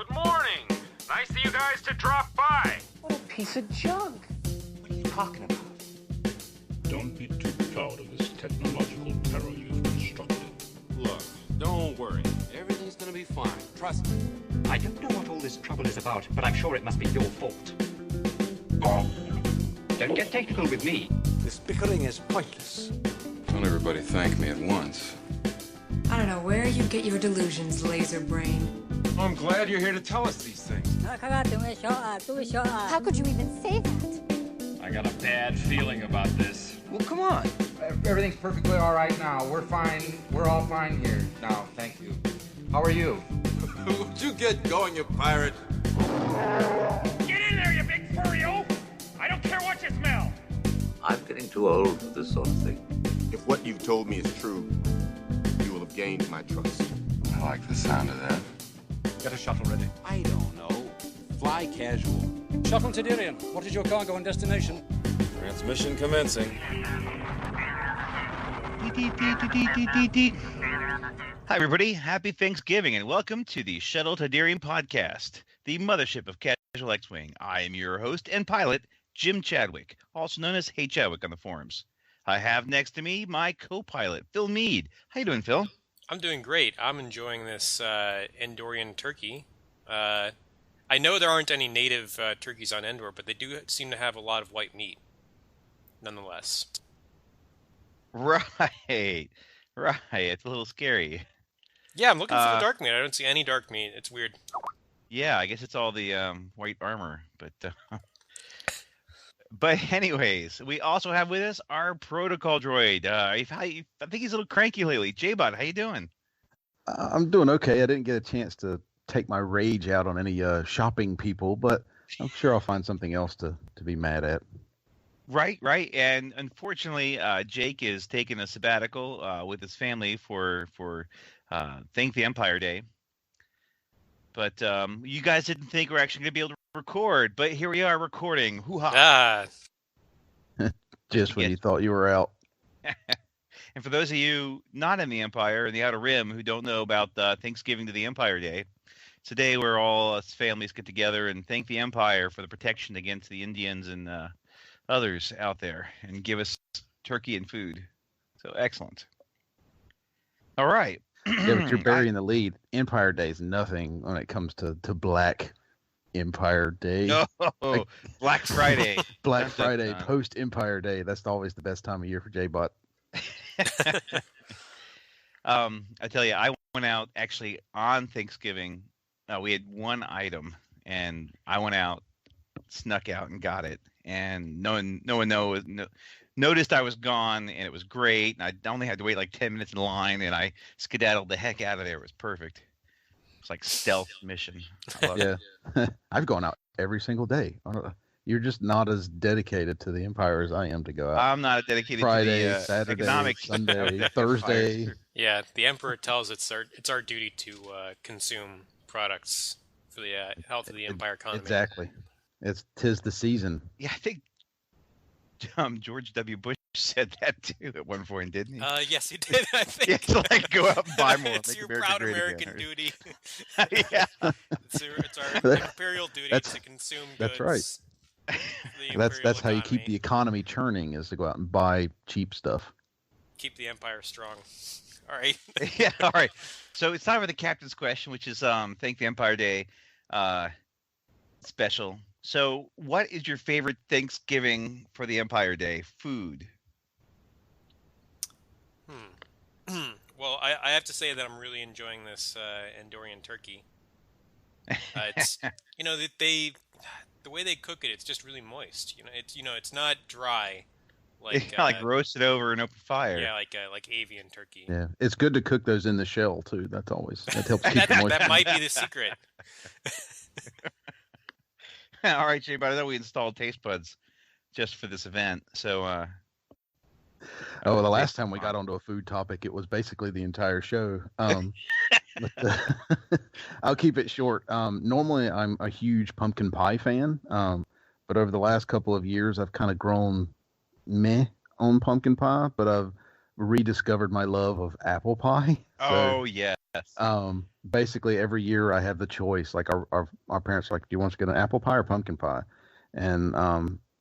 Good morning. Nice of you guys to drop by. What a piece of junk. What are you talking about? Don't be too proud of this technological terror you've constructed. Look, don't worry. Everything's gonna be fine. Trust me. I don't know what all this trouble is about, but I'm sure it must be your fault. Don't get technical with me. This bickering is pointless. Don't everybody thank me at once. I don't know where you get your delusions, laser brain. I'm glad you're here to tell us these things. How could you even say that? I got a bad feeling about this. Well, come on. Everything's perfectly all right now. We're fine. We're all fine here now. Thank you. How are you? Would you get going, you pirate? Get in there, you big furry-o! I don't care what you smell! I'm getting too old for this sort of thing. If what you've told me is true, you will have gained my trust. I like the sound of that. Get a shuttle ready. I don't know. Fly casual. Shuttle Tydirium, what is your cargo and destination? Transmission commencing. Hi, everybody. Happy Thanksgiving, and welcome to the Shuttle Tydirium podcast, the mothership of Casual X-Wing. I am your host and pilot, Jim Chadwick, also known as Hey Chadwick on the forums. I have next to me my co-pilot, Phil Mead. How you doing, Phil? I'm doing great. I'm enjoying this Endorian turkey. I know there aren't any native turkeys on Endor, but they do seem to have a lot of white meat, nonetheless. Right. It's a little scary. Yeah, I'm looking for the dark meat. I don't see any dark meat. It's weird. Yeah, I guess it's all the white armor, but... But anyways, we also have with us our protocol droid. I think he's a little cranky lately. J-Bot, how you doing? I'm doing okay. I didn't get a chance to take my rage out on any shopping people, but I'm sure I'll find something else to be mad at. Right. And unfortunately, Jake is taking a sabbatical with his family for Thank the Empire Day. But you guys didn't think we're actually going to be able to record, but here we are recording. Hoo-ha. Just when you thought you were out. And for those of you not in the Empire, in the Outer Rim, who don't know about Thanksgiving to the Empire Day, today we're all us families get together and thank the Empire for the protection against the Indians and others out there and give us turkey and food. So excellent. All right. Yeah, but you're burying the lead. Empire Day is nothing when it comes to Black Empire Day. No, Black Friday. Black Friday, post Empire Day. That's always the best time of year for J-Bot. I tell you, I went out actually on Thanksgiving. We had one item, and I went out, snuck out, and got it. And no one noticed I was gone, and it was great. And I only had to wait like 10 minutes in line, and I skedaddled the heck out of there. It was perfect. It's like stealth mission. I love it. I've gone out every single day. You're just not as dedicated to the Empire as I am to go out. I'm not dedicated Friday, to the Saturday, economic Sunday, Thursday. Yeah, the Emperor tells it's our duty to consume products for the health of the Empire economy. Exactly. Tis the season. Yeah, I think George W. Bush said that too at one point, didn't he? Yes, he did. I think. Yeah, to like go out and buy more. It's your proud American duty. Yeah, it's our imperial duty to consume goods. That's right. That's how you keep the economy churning, is to go out and buy cheap stuff. Keep the Empire strong. All right. Yeah. All right. So it's time for the captain's question, which is Thank the Empire Day special. So, what is your favorite Thanksgiving for the Empire Day food? Well, I have to say that I'm really enjoying this Endorian turkey. It's the way they cook it, it's just really moist. It's not dry. Like roasted over an open fire. Yeah, like avian turkey. Yeah, it's good to cook those in the shell too. That helps keep the moisture. That might be the secret. All right, Jay, but I know we installed taste buds just for this event. So, the last time we got onto a food topic, it was basically the entire show. I'll keep it short. Normally, I'm a huge pumpkin pie fan, but over the last couple of years, I've kind of grown meh on pumpkin pie, but I've rediscovered my love of apple pie. Oh, yes. Basically every year I have the choice. Like our parents are like, do you want to get an apple pie or pumpkin pie? And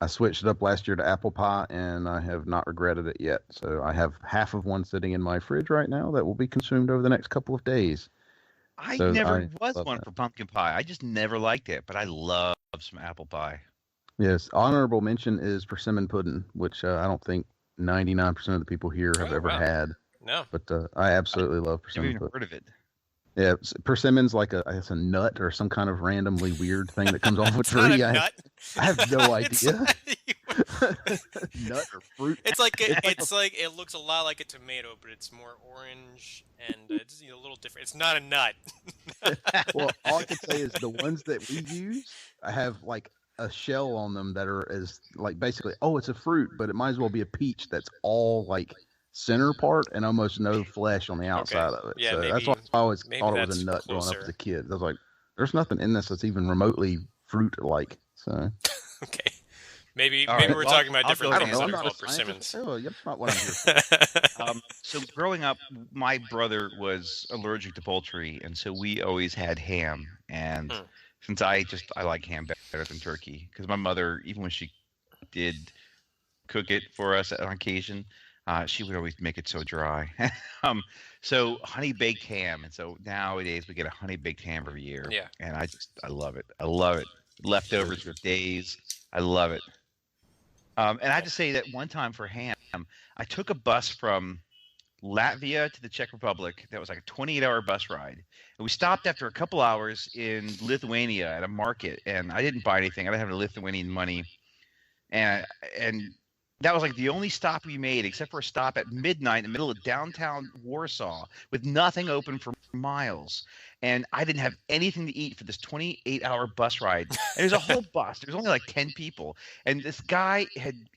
I switched it up last year to apple pie, and I have not regretted it yet. So I have half of one sitting in my fridge right now that will be consumed over the next couple of days. I never was one for pumpkin pie. I just never liked it, but I love some apple pie. Yes, honorable mention is persimmon pudding, which I don't think 99% of the people here have ever had. No. But I absolutely love persimmon pudding. I've pudding. heard of it. Yeah, persimmon's like a nut or some kind of randomly weird thing that comes off a tree. I have no idea. Nut or fruit. It's like it looks a lot like a tomato, but it's more orange and it's a little different. It's not a nut. Well, all I can say is the ones that we use, I have like a shell on them that are as like basically, it's a fruit, but it might as well be a peach that's all like center part and almost no flesh on the outside of it. Yeah, so maybe, that's why I always thought it was a nut closer. growing up as a kid. I was like, there's nothing in this that's even remotely fruit-like. So okay. Maybe right, we're talking about different things that I'm are not called persimmons. That's not what I'm here for. So growing up, my brother was allergic to poultry, and so we always had ham. And since I like ham better than turkey, because my mother, even when she did cook it for us on occasion, she would always make it so dry. So honey baked ham, and so nowadays we get a honey baked ham every year. Yeah. And I love it. I love it. Leftovers for days. I love it. And I have to say that one time for ham, I took a bus from Latvia to the Czech Republic. That was like a 28-hour bus ride. And we stopped after a couple hours in Lithuania at a market, and I didn't buy anything. I didn't have any Lithuanian money. And that was like the only stop we made, except for a stop at midnight in the middle of downtown Warsaw with nothing open for miles. And I didn't have anything to eat for this 28-hour bus ride. And there's a whole bus. There's only like 10 people. And this guy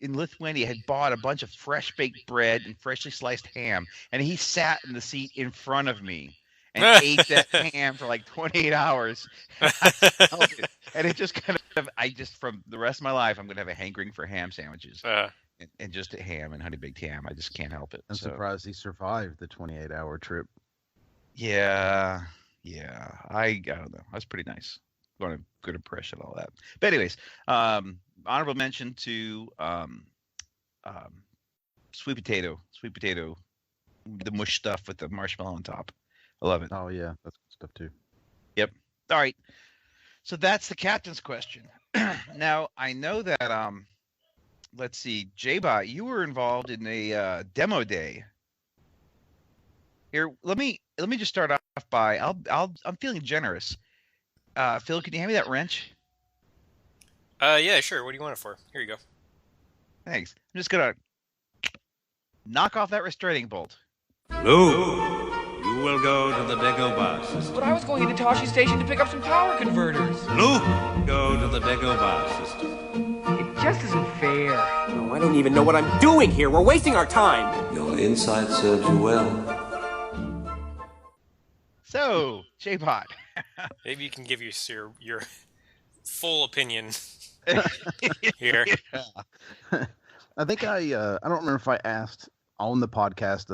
in Lithuania had bought a bunch of fresh baked bread and freshly sliced ham. And he sat in the seat in front of me and ate that ham for like 28 hours. And it just kind of, from the rest of my life, I'm going to have a hankering for ham sandwiches. And just ham and honey baked ham. I just can't help it. I'm surprised he survived the 28-hour trip. Yeah. I don't know. That's pretty nice. Going to good impression, all that. But anyways, honorable mention to sweet potato, the mush stuff with the marshmallow on top. I lot. Oh yeah, that's good stuff too. Yep. All right. So that's the captain's question. Now I know that let's see, J-Bot, you were involved in a demo day. Here, let me just start off by I'm feeling generous. Phil, can you hand me that wrench? Yeah, sure. What do you want it for? Here you go. Thanks. I'm just gonna knock off that restraining bolt. Lou, you will go to the Dagobah system. But I was going into Toshi Station to pick up some power converters. Lou, go to the Dagobah system. It just isn't fair. No, I don't even know what I'm doing here. We're wasting our time. Your insight serves you well. So, J-Bot. Maybe you can give your full opinion here. I think I don't remember if I asked on the podcast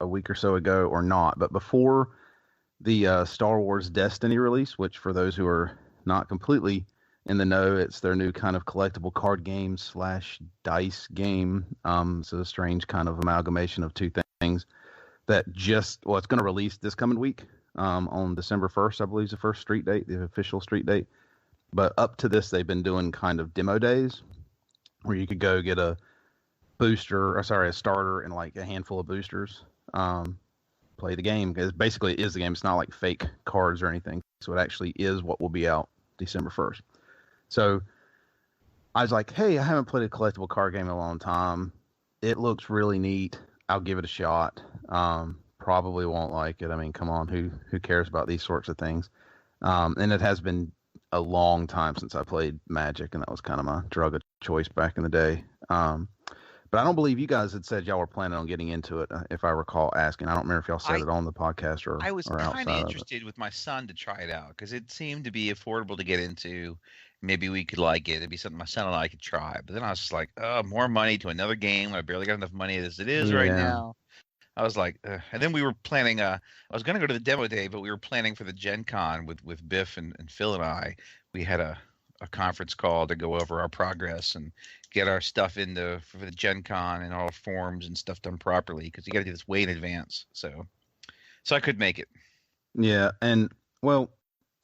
a week or so ago or not, but before the Star Wars Destiny release, which for those who are not completely in the know, it's their new kind of collectible card game / dice game. So a strange kind of amalgamation of two things that it's going to release this coming week. On December 1st, I believe is the first street date, the official street date. But up to this, they've been doing kind of demo days where you could go get a starter and like a handful of boosters, play the game. Because basically it is the game. It's not like fake cards or anything. So it actually is what will be out December 1st. So I was like, hey, I haven't played a collectible card game in a long time. It looks really neat. I'll give it a shot. Probably won't like it. I mean, come on, who cares about these sorts of things? And it has been a long time since I played Magic, and that was kind of my drug of choice back in the day. But I don't believe you guys had said y'all were planning on getting into it, if I recall asking. I don't remember if y'all said it on the podcast or I was kind of interested with my son to try it out because it seemed to be affordable to get into. Maybe we could like it. It'd be something my son and I could try. But then I was just like, more money to another game. I barely got enough money as it is right now. I was like, ugh. And then we were planning. I was going to go to the demo day, but we were planning for the Gen Con with Biff and Phil and I. We had a conference call to go over our progress and get our stuff for the Gen Con and all the forms and stuff done properly, because you got to do this way in advance. So I could make it. Yeah, and well,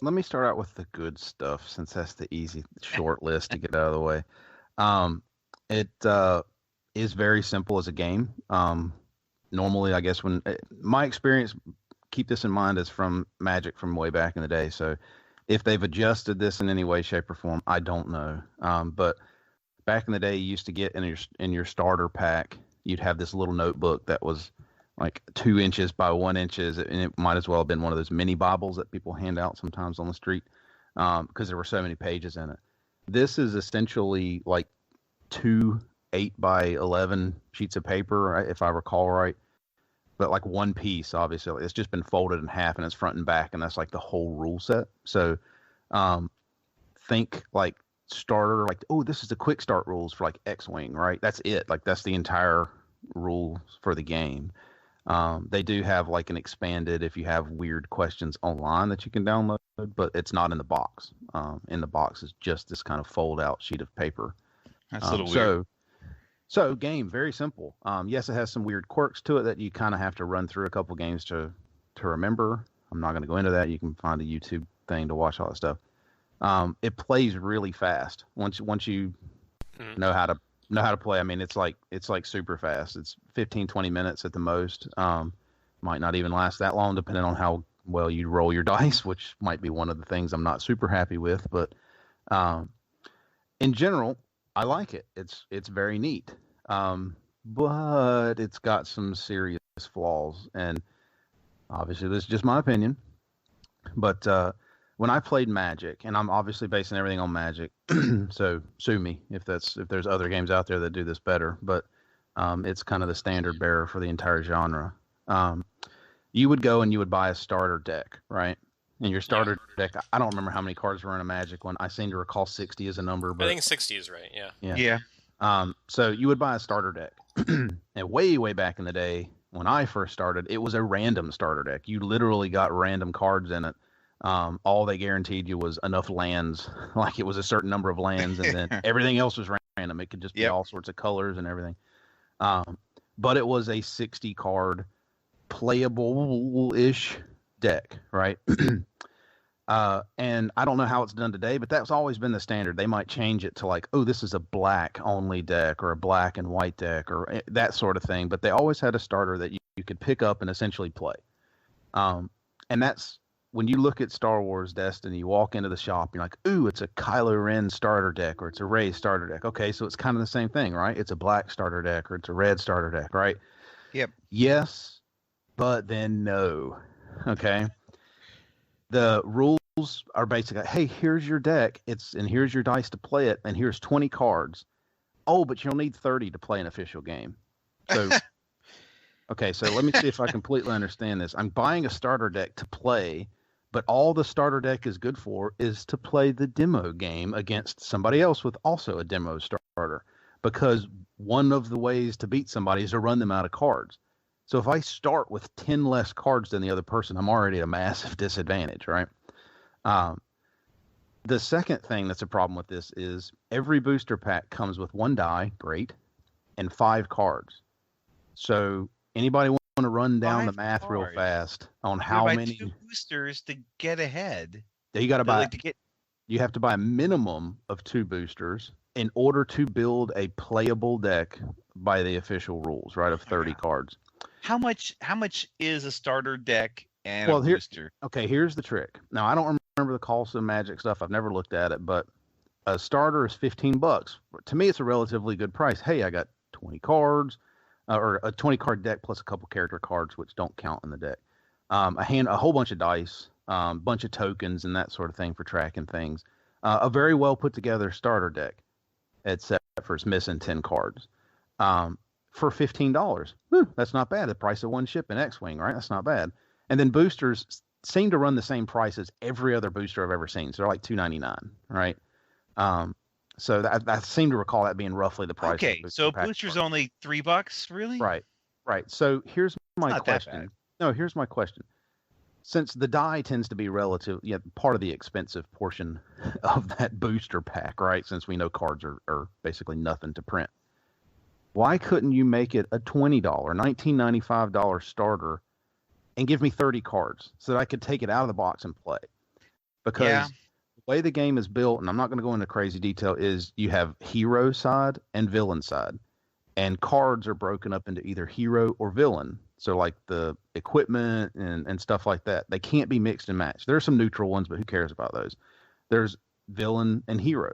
let me start out with the good stuff, since that's the easy short list to get out of the way. It is very simple as a game. Normally, I guess my experience, keep this in mind, is from Magic from way back in the day. So if they've adjusted this in any way, shape, or form, I don't know. But back in the day, you used to get in your starter pack, you'd have this little notebook that was like 2 inches by 1 inch, and it might as well have been one of those mini Bibles that people hand out sometimes on the street, because there were so many pages in it. This is essentially like 2 8 by 11 sheets of paper, if I recall right, but like one piece. Obviously, it's just been folded in half and it's front and back, and that's like the whole rule set. So think like starter, like, oh, this is the quick start rules for like X-Wing, right? That's it. Like, that's the entire rules for the game. They do have like an expanded, if you have weird questions online, that you can download, but it's not in the box. In the box is just this kind of fold out sheet of paper. That's a little weird. So game, very simple. Yes, it has some weird quirks to it that you kind of have to run through a couple games to remember. I'm not going to go into that. You can find a YouTube thing to watch all that stuff. It plays really fast once you know how to play. I mean, it's like super fast. It's 15-20 minutes at the most. Might not even last that long, depending on how well you roll your dice, which might be one of the things I'm not super happy with. But in general, I like it. It's very neat. But it's got some serious flaws, and obviously this is just my opinion. But when I played Magic, and I'm obviously basing everything on Magic, so sue me if there's other games out there that do this better. But it's kind of the standard bearer for the entire genre. You would go and you would buy a starter deck, right? And your starter deck, I don't remember how many cards were in a Magic one. I seem to recall 60 as a number. But I think 60 is right, yeah. So you would buy a starter deck. And way back in the day, when I first started, it was a random starter deck. You literally got random cards in it. All they guaranteed you was enough lands, like it was a certain number of lands, and then everything else was random. It could just be all sorts of colors and everything. But it was a 60 card playable-ish deck, right? And I don't know how it's done today, but that's always been the standard. They might change it to like, oh, this is a black only deck, or a black and white deck, or that sort of thing. But they always had a starter that you could pick up and essentially play. And that's when you look at Star Wars Destiny, you walk into the shop, you're like, ooh, it's a Kylo Ren starter deck, or it's a Rey starter deck. Okay, so it's kind of the same thing, right? It's a black starter deck, or it's a red starter deck, right? Yep. Yes, but then no. Okay. The rules are basically, hey, here's your deck, and here's your dice to play it, and here's 20 cards. Oh, but you'll need 30 to play an official game. So, okay, so let me see if I completely understand this. I'm buying a starter deck to play, but all the starter deck is good for is to play the demo game against somebody else with also a demo starter, because one of the ways to beat somebody is to run them out of cards. So if I start with 10 less cards than the other person, I'm already at a massive disadvantage, right? The second thing that's a problem with this is every booster pack comes with 1 die, great, and 5 cards. So anybody want to run down the math real fast on how many 2 boosters to get ahead? You got to buy. You have to buy a minimum of 2 boosters in order to build a playable deck by the official rules, right? Of 30 cards. How much is a starter deck and a booster? Okay, here's the trick. Now, I don't remember the cost of Magic stuff. I've never looked at it, but a starter is $15. To me, it's a relatively good price. Hey, I got 20 cards, or a 20 card deck plus a couple character cards, which don't count in the deck. A whole bunch of dice, bunch of tokens, and that sort of thing for tracking things. A very well put together starter deck, except for it's missing 10 cards. For $15. That's not bad. The price of one ship in X-Wing, right? That's not bad. And then boosters seem to run the same price as every other booster I've ever seen. So they're like $2.99, right? So I seem to recall that being roughly the price. Okay, so booster's only $3, really? Right. Right. So here's my not that question. No, here's my question. Since the die tends to be part of the expensive portion of that booster pack, right? Since we know cards are basically nothing to print. Why couldn't you make it a $20, $19.95 starter and give me 30 cards so that I could take it out of the box and play? Because the way the game is built, and I'm not going to go into crazy detail, is you have hero side and villain side. And cards are broken up into either hero or villain. So like the equipment and stuff like that, they can't be mixed and matched. There are some neutral ones, but who cares about those? There's villain and hero.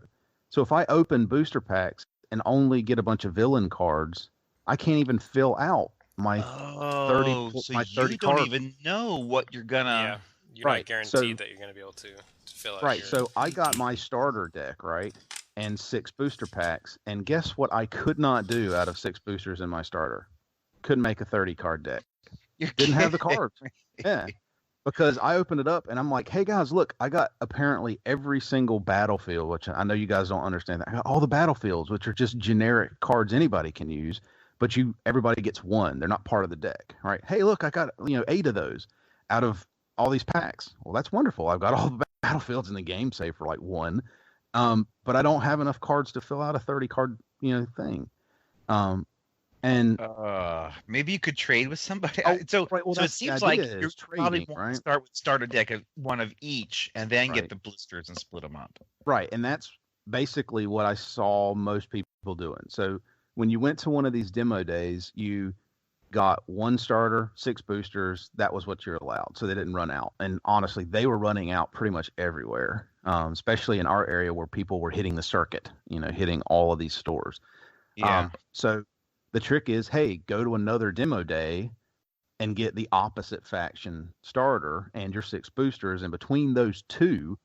So if I open booster packs and only get a bunch of villain cards, I can't even fill out my 30. So my 30 you don't cards. even know what you're gonna. Yeah, you're not guaranteed that you're going to be able to fill out. Right. Your... So I got my starter deck, right, and 6 booster packs, and guess what? I could not do out of 6 boosters in my starter. Couldn't make a 30 card deck. Didn't have the cards. Yeah. Because I opened it up and I'm like, hey guys, look, I got apparently every single battlefield, which I know you guys don't understand that. I got all the battlefields, which are just generic cards anybody can use, but everybody gets one. They're not part of the deck, right? Hey, look, I got 8 of those out of all these packs. Well, that's wonderful. I've got all the battlefields in the game, save for like 1. But I don't have enough cards to fill out a 30 card, thing. And maybe you could trade with somebody. So it seems like you probably want to start with starter deck of one of each, and then get the blisters and split them up. Right, and that's basically what I saw most people doing. So when you went to one of these demo days, you got 1 starter, 6 boosters. That was what you're allowed, so they didn't run out. And honestly, they were running out pretty much everywhere, especially in our area where people were hitting the circuit, hitting all of these stores. Yeah. So the trick is, hey, go to another demo day and get the opposite faction starter and your 6 boosters. And between those 2,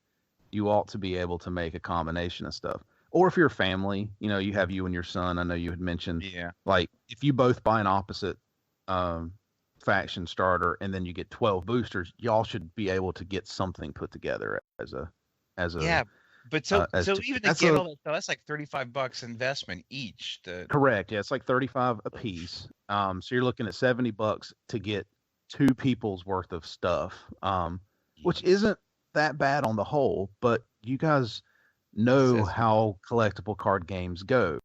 you ought to be able to make a combination of stuff. Or if you're a family, you have you and your son. I know you had mentioned, like if you both buy an opposite faction starter and then you get 12 boosters, y'all should be able to get something put together as a yeah. But so even to get all that stuff, that's like $35 investment each. Correct. Yeah, it's like $35 a piece. So you're looking at $70 to get 2 people's worth of stuff, which isn't that bad on the whole. But you guys know how collectible card games go.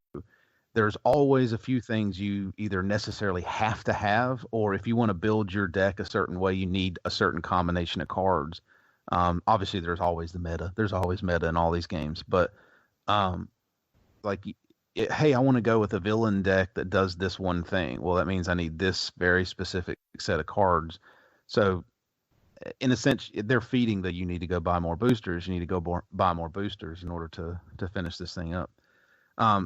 There's always a few things you either necessarily have to have, or if you want to build your deck a certain way, you need a certain combination of cards. Obviously there's always the meta. There's always meta in all these games, but hey, I want to go with a villain deck that does this one thing. Well, that means I need this very specific set of cards. So in a sense, they're feeding that you need to go buy more boosters. You need to go buy more boosters in order to finish this thing up.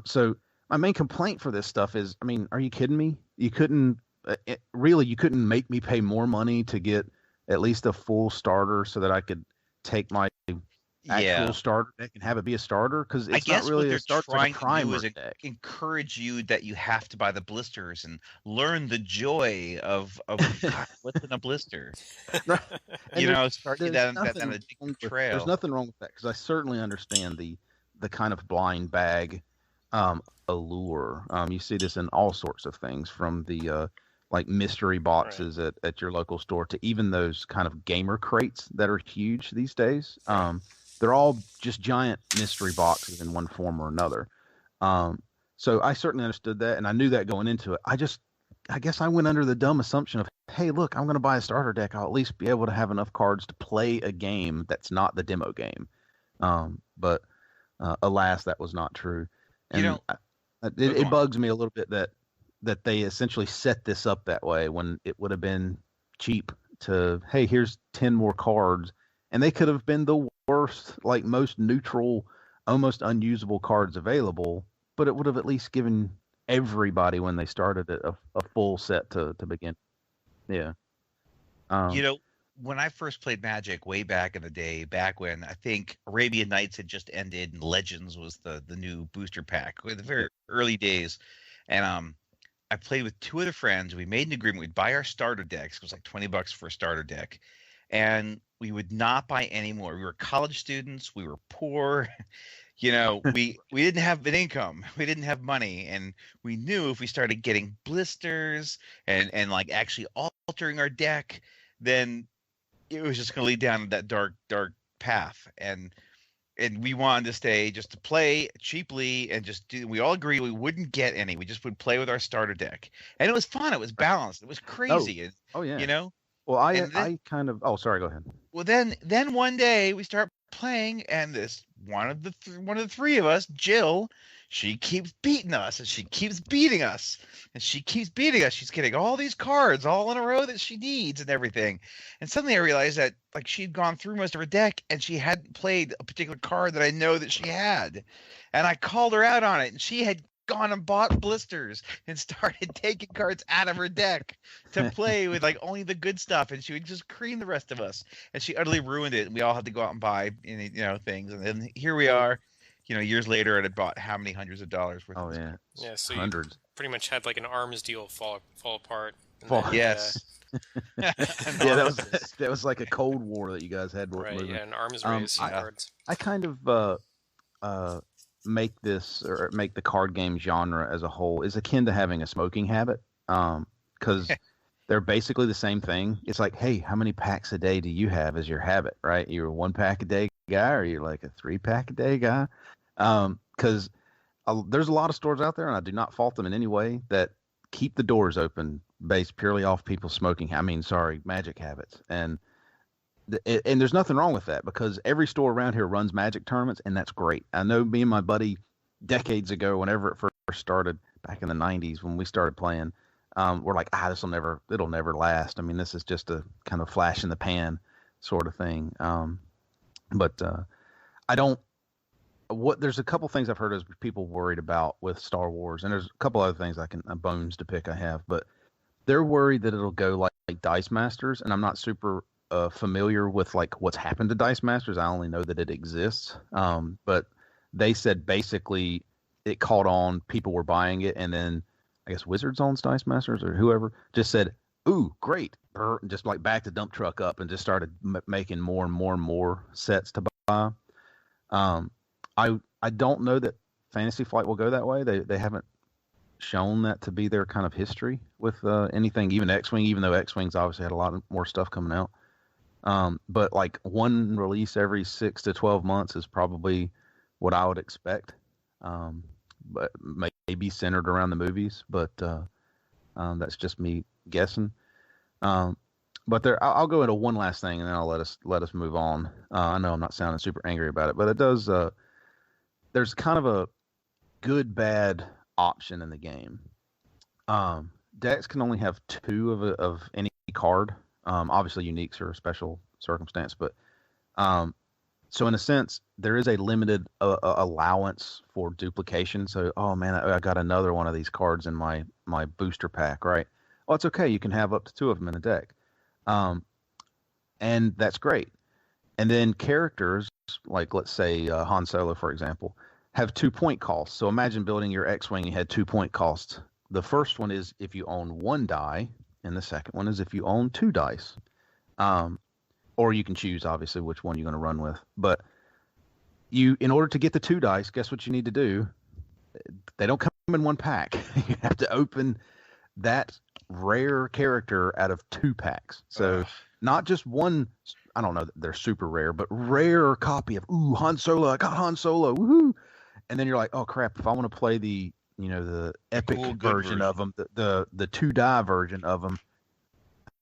So my main complaint for this stuff is, I mean, are you kidding me? You couldn't make me pay more money to get at least a full starter so that I could take my actual starter deck and have it be a starter, because it's not really a starter. Trying to do is encourage you that you have to buy the blisters and learn the joy of what's in a blister. Right. Start you down that addictive trail. There's nothing wrong with that, because I certainly understand the kind of blind bag allure. You see this in all sorts of things, from the like mystery boxes at your local store to even those kind of gamer crates that are huge these days. They're all just giant mystery boxes in one form or another. So I certainly understood that, and I knew that going into it. I guess I went under the dumb assumption of, hey, look, I'm going to buy a starter deck. I'll at least be able to have enough cards to play a game that's not the demo game. But alas, that was not true. And it bugs me a little bit that they essentially set this up that way when it would have been cheap to, hey, here's 10 more cards. And they could have been the worst, like most neutral, almost unusable cards available, but it would have at least given everybody when they started it a full set to begin. Yeah. When I first played Magic way back in the day, back when I think Arabian Nights had just ended and Legends was the new booster pack, in the very early days. And I played with 2 other friends. We made an agreement. We'd buy our starter decks. It was like $20 for a starter deck. And we would not buy any more. We were college students. We were poor. you know, we didn't have an income, we didn't have money, and we knew if we started getting blisters and like actually altering our deck, then it was just going to lead down that dark path. And we wanted to stay just to play cheaply and just do. We all agreed we wouldn't get any. We just would play with our starter deck, and it was fun. It was balanced. It was crazy. Oh yeah. You know. Well, I kind of. Oh, sorry. Go ahead. Well, then one day we start playing, and this one of the three of us, Jill, she keeps beating us, and she keeps beating us, and she keeps beating us. She's getting all these cards all in a row that she needs and everything. And suddenly I realized that like she'd gone through most of her deck, and she hadn't played a particular card that I know that she had. And I called her out on it, and she had gone and bought blisters and started taking cards out of her deck to play with like only the good stuff, and she would just cream the rest of us, and she utterly ruined it, and we all had to go out and buy things. And then here we are, years later, and had bought how many hundreds of dollars worth of yeah. Yeah, so hundreds. You pretty much had like an arms deal fall apart. Yes. Yeah, that was like a Cold War that you guys had. Right, moving. yeah, an arms race cards. I kind of make the card game genre as a whole is akin to having a smoking habit, because they're basically the same thing. It's like, hey, how many packs a day do you have as your habit, right? You're a 1 pack a day guy, or you're like a 3 pack a day guy? Because there's a lot of stores out there, and I do not fault them in any way, that keep the doors open based purely off people smoking. Magic habits. And there's nothing wrong with that, because every store around here runs Magic tournaments, and that's great. I know me and my buddy decades ago, whenever it first started back in the 90s when we started playing, we're like, it'll never last. I mean, this is just a kind of flash in the pan sort of thing. But there's a couple things I've heard as people worried about with Star Wars, and there's a couple other things bones to pick I have, but they're worried that it'll go like Dice Masters, and I'm not super familiar with like what's happened to Dice Masters. I only know that it exists. But they said basically it caught on, people were buying it, and then I guess Wizards owns Dice Masters or whoever just said, "Ooh, great!" And just like backed the dump truck up and just started making more and more and more sets to buy. I don't know that Fantasy Flight will go that way. They haven't shown that to be their kind of history with anything, even X-Wing, even though X-Wing's obviously had a lot more stuff coming out. But like one release every 6 to 12 months is probably what I would expect. But maybe centered around the movies, but that's just me guessing. But I'll go into one last thing, and then I'll let us move on. I know I'm not sounding super angry about it, but it does. There's kind of a good bad option in the game. Decks can only have 2 of any card. Obviously, uniques are a special circumstance, but so in a sense, there is a limited allowance for duplication. So, oh man, I got another one of these cards in my booster pack, right? Well, it's okay. You can have up to 2 of them in a deck, and that's great. And then characters, like let's say Han Solo, for example, have 2 point costs. So imagine building your X-Wing, you had 2 point costs. The first one is if you own 1 die, and the second one is if you own 2 dice. Or you can choose, obviously, which one you're going to run with. But in order to get the 2 dice, guess what you need to do? They don't come in 1 pack. You have to open that rare character out of 2 packs. So not just one, I don't know that they're super rare, but rare copy of, Han Solo, I got Han Solo, woohoo! And then you're like, oh crap, if I want to play the epic version of them, the 2 die version of them,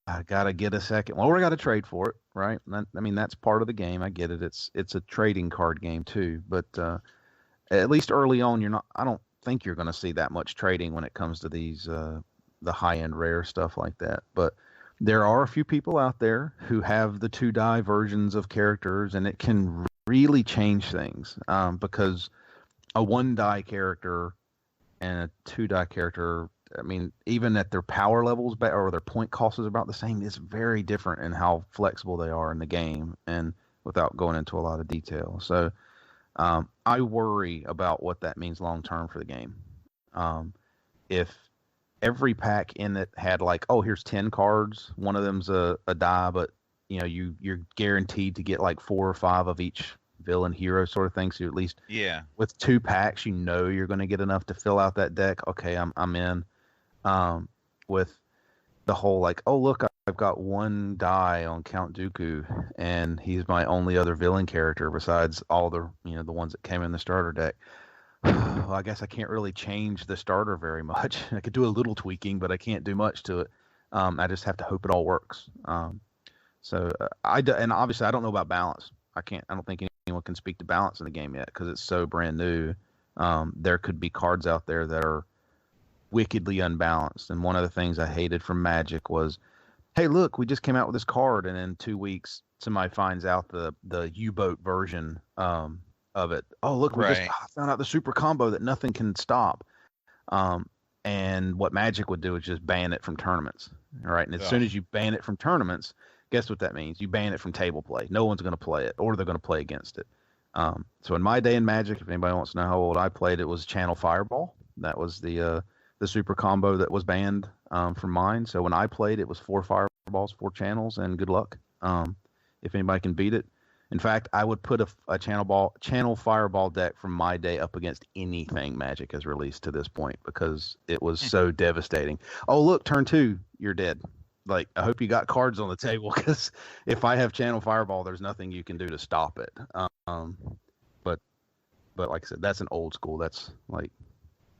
I gotta get a second. Well, we got to trade for it, right? I mean, that's part of the game. I get it. It's a trading card game too, but at least early on, I don't think you're going to see that much trading when it comes to these the high end rare stuff like that. But there are a few people out there who have the 2 die versions of characters, and it can really change things because a 1 die character and a 2 die character, I mean, even at their power levels or their point cost is about the same, it's very different in how flexible they are in the game, and without going into a lot of detail. So I worry about what that means long term for the game. If every pack in it had like, oh, here's 10 cards, one of them's a die, but you're guaranteed to get like 4 or 5 of each villain hero sort of thing. So at least with 2 packs, you're going to get enough to fill out that deck. Okay, I'm in. With the whole like, oh look, I've got 1 die on Count Dooku, and he's my only other villain character besides all the the ones that came in the starter deck. Well, I guess I can't really change the starter very much. I could do a little tweaking, but I can't do much to it. I just have to hope it all works. And obviously I don't know about balance. I don't think anyone can speak to balance in the game yet because it's so brand new. There could be cards out there that are wickedly unbalanced. And one of the things I hated from Magic was, hey, look, we just came out with this card, and in 2 weeks somebody finds out the U-boat version of it. Oh, look, we just found out the super combo that nothing can stop. And what Magic would do is just ban it from tournaments. All right. And as soon as you ban it from tournaments, guess what that means? You ban it from table play. No one's going to play it, or they're going to play against it. So in my day in Magic, if anybody wants to know how old I played, it was Channel Fireball. That was the super combo that was banned from mine. So when I played, it was 4 fireballs, 4 channels, and good luck. If anybody can beat it. In fact, I would put a channel fireball deck from my day up against anything Magic has released to this point because it was so devastating. Oh, look, turn 2, you're dead. Like, I hope you got cards on the table because if I have channel fireball, there's nothing you can do to stop it. But like I said, that's an old school. That's like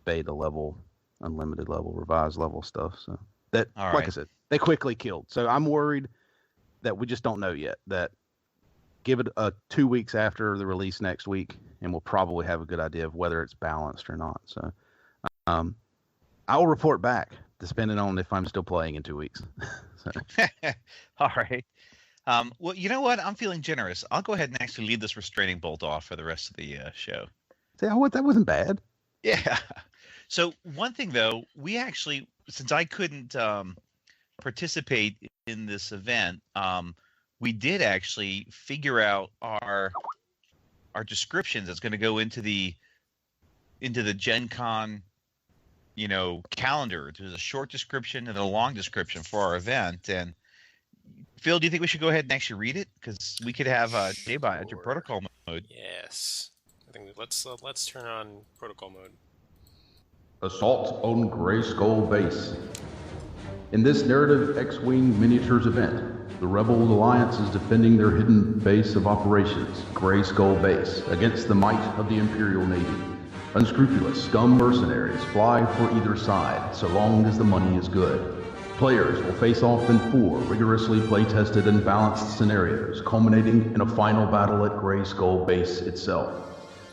beta level, unlimited level, revised level stuff. So that, like I said, they quickly killed. So I'm worried that we just don't know yet. That give it 2 weeks after the release next week, and we'll probably have a good idea of whether it's balanced or not. So I'll report back, depending on if I'm still playing in 2 weeks. All right. Well, you know what? I'm feeling generous. I'll go ahead and actually leave this restraining bolt off for the rest of the show. See, that wasn't bad. Yeah. So one thing, though, we actually, since I couldn't participate in this event, we did actually figure out our descriptions that's going to go into the Gencon, calendar. There's a short description and a long description for our event. And Phil, do you think we should go ahead and actually read it? Because we could have J-Bot at your protocol mode. Yes. I think let's turn on protocol mode. Assault on Gray Skull Base. In this narrative X-Wing miniatures event, the Rebel Alliance is defending their hidden base of operations, Gray Skull Base, against the might of the Imperial Navy. Unscrupulous scum mercenaries fly for either side, so long as the money is good. Players will face off in 4 rigorously play-tested and balanced scenarios, culminating in a final battle at Gray Skull Base itself.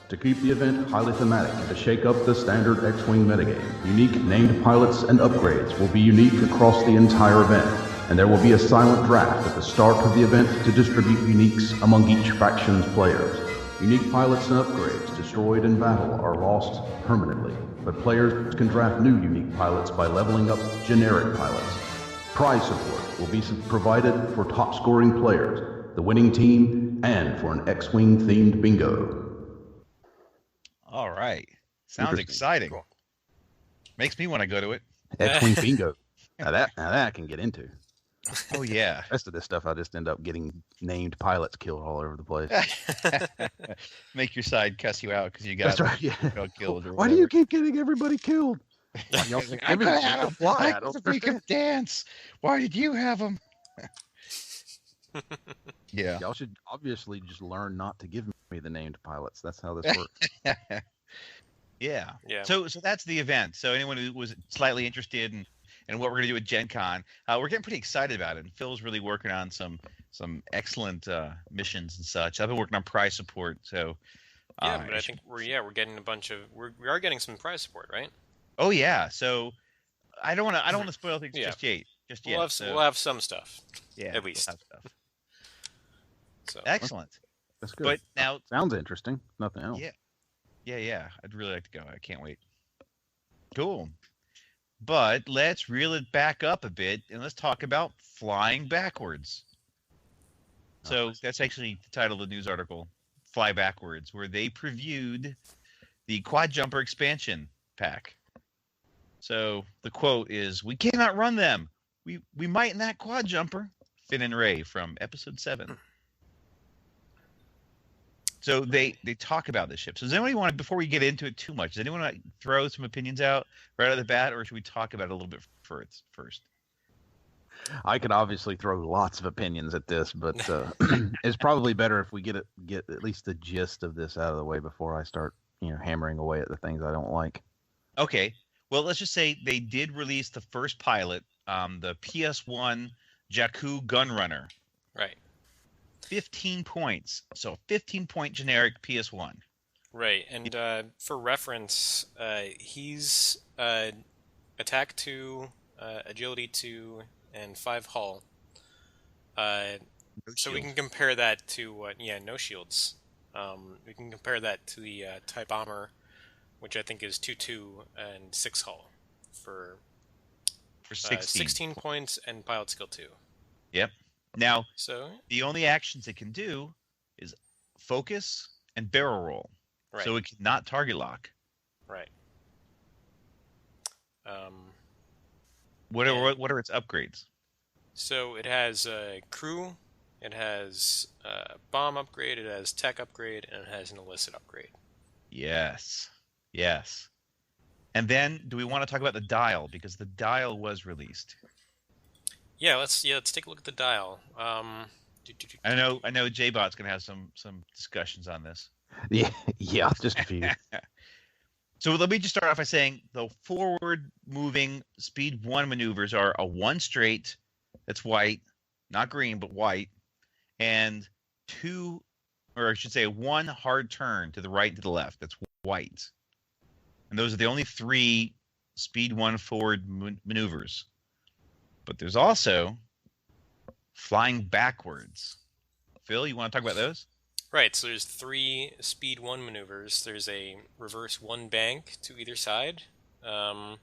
To keep the event highly thematic and to shake up the standard X-Wing metagame, unique named pilots and upgrades will be unique across the entire event, and there will be a silent draft at the start of the event to distribute uniques among each faction's players. Unique pilots and upgrades destroyed in battle are lost permanently, but players can draft new unique pilots by leveling up generic pilots. Prize support will be provided for top-scoring players, the winning team, and for an X-Wing themed bingo. All right. Sounds exciting. Cool. Makes me want to go to it. X-Wing bingo. Now that I can get into. Oh, yeah. The rest of this stuff, I just end up getting named pilots killed all over the place. Make your side cuss you out because you got killed. Why do you keep getting everybody killed? I don't freaking dance. Why did you have them? Yeah. Y'all should obviously just learn not to give me the named pilots. That's how this works. Yeah. So that's the event. So anyone who was slightly interested in what we're going to do at Gen Con, we're getting pretty excited about it. And Phil's really working on some excellent missions and such. I've been working on prize support. So but I think we're getting a bunch of we are getting some prize support, right? Oh yeah. So I don't want to spoil things just yet. We'll have some stuff. Yeah, at least. We'll have stuff. So excellent. That's good. But now sounds interesting. Nothing else. Yeah. I'd really like to go. I can't wait. Cool. But let's reel it back up a bit and let's talk about flying backwards. So that's actually the title of the news article, Fly Backwards, where they previewed the Quadjumper expansion pack. So the quote is, "We cannot run them. We might in that Quadjumper." Finn and Ray from episode 7. So they talk about this ship. So does anyone want to, before we get into it too much, does anyone want to throw some opinions out right out of the bat, or should we talk about it a little bit first? I could obviously throw lots of opinions at this, but it's probably better if we get at least the gist of this out of the way before I start, hammering away at the things I don't like. Okay. Well, let's just say they did release the first pilot, the PS1 Jakku Gunrunner. Right. 15 points. So 15-point generic PS1. Right. And for reference, he's attack 2, agility 2, and 5 hull. So we can compare that to no shields. We can compare that to the TIE Bomber, which I think is 2-2 and 6 hull for 16 points and pilot skill 2. Yep. Now, the only actions it can do is focus and barrel roll. Right. So it cannot target lock. Right. What are its upgrades? So it has crew, it has bomb upgrade, it has tech upgrade, and it has an illicit upgrade. Yes. And then, do we want to talk about the dial, because the dial was released? Yeah, let's take a look at the dial. I know J-Bot's gonna have some discussions on this. Yeah, just a few. So let me just start off by saying the forward moving speed 1 maneuvers are a 1 straight, that's white, not green, but white, and 2, or I should say 1 hard turn to the right and to the left, that's white. And those are the only 3 speed 1 forward maneuvers. But there's also flying backwards. Phil, you want to talk about those? Right, so there's 3 speed 1 maneuvers. There's a reverse 1 bank to either side, and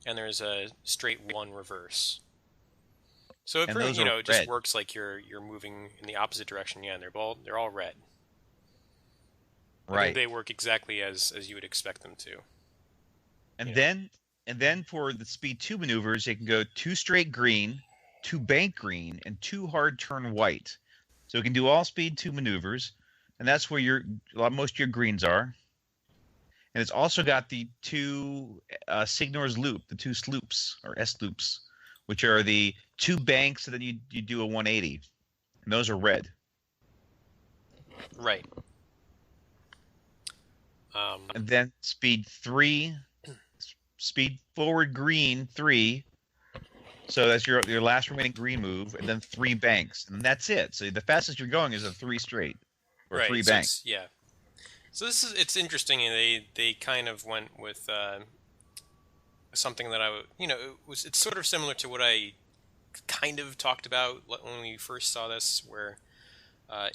there's a straight 1 reverse. So it pretty, it just works like you're moving in the opposite direction. Yeah, and they're all red. Right. They work exactly as you would expect them to. And then for the speed 2 maneuvers, they can go 2 straight green, 2 bank green, and 2 hard turn white. So it can do all speed 2 maneuvers, and that's where most of your greens are. And it's also got the 2 Signor's loop, the 2 sloops or S loops, which are the 2 banks, and then you do a 180, and those are red. Right. And then speed 3. Speed forward green 3, so that's your last remaining green move, and then 3 banks, and that's it. So the fastest you're going is a 3 straight or right, 3 banks. Yeah. So it's interesting. They kind of went with something that it's sort of similar to what I kind of talked about when we first saw this, where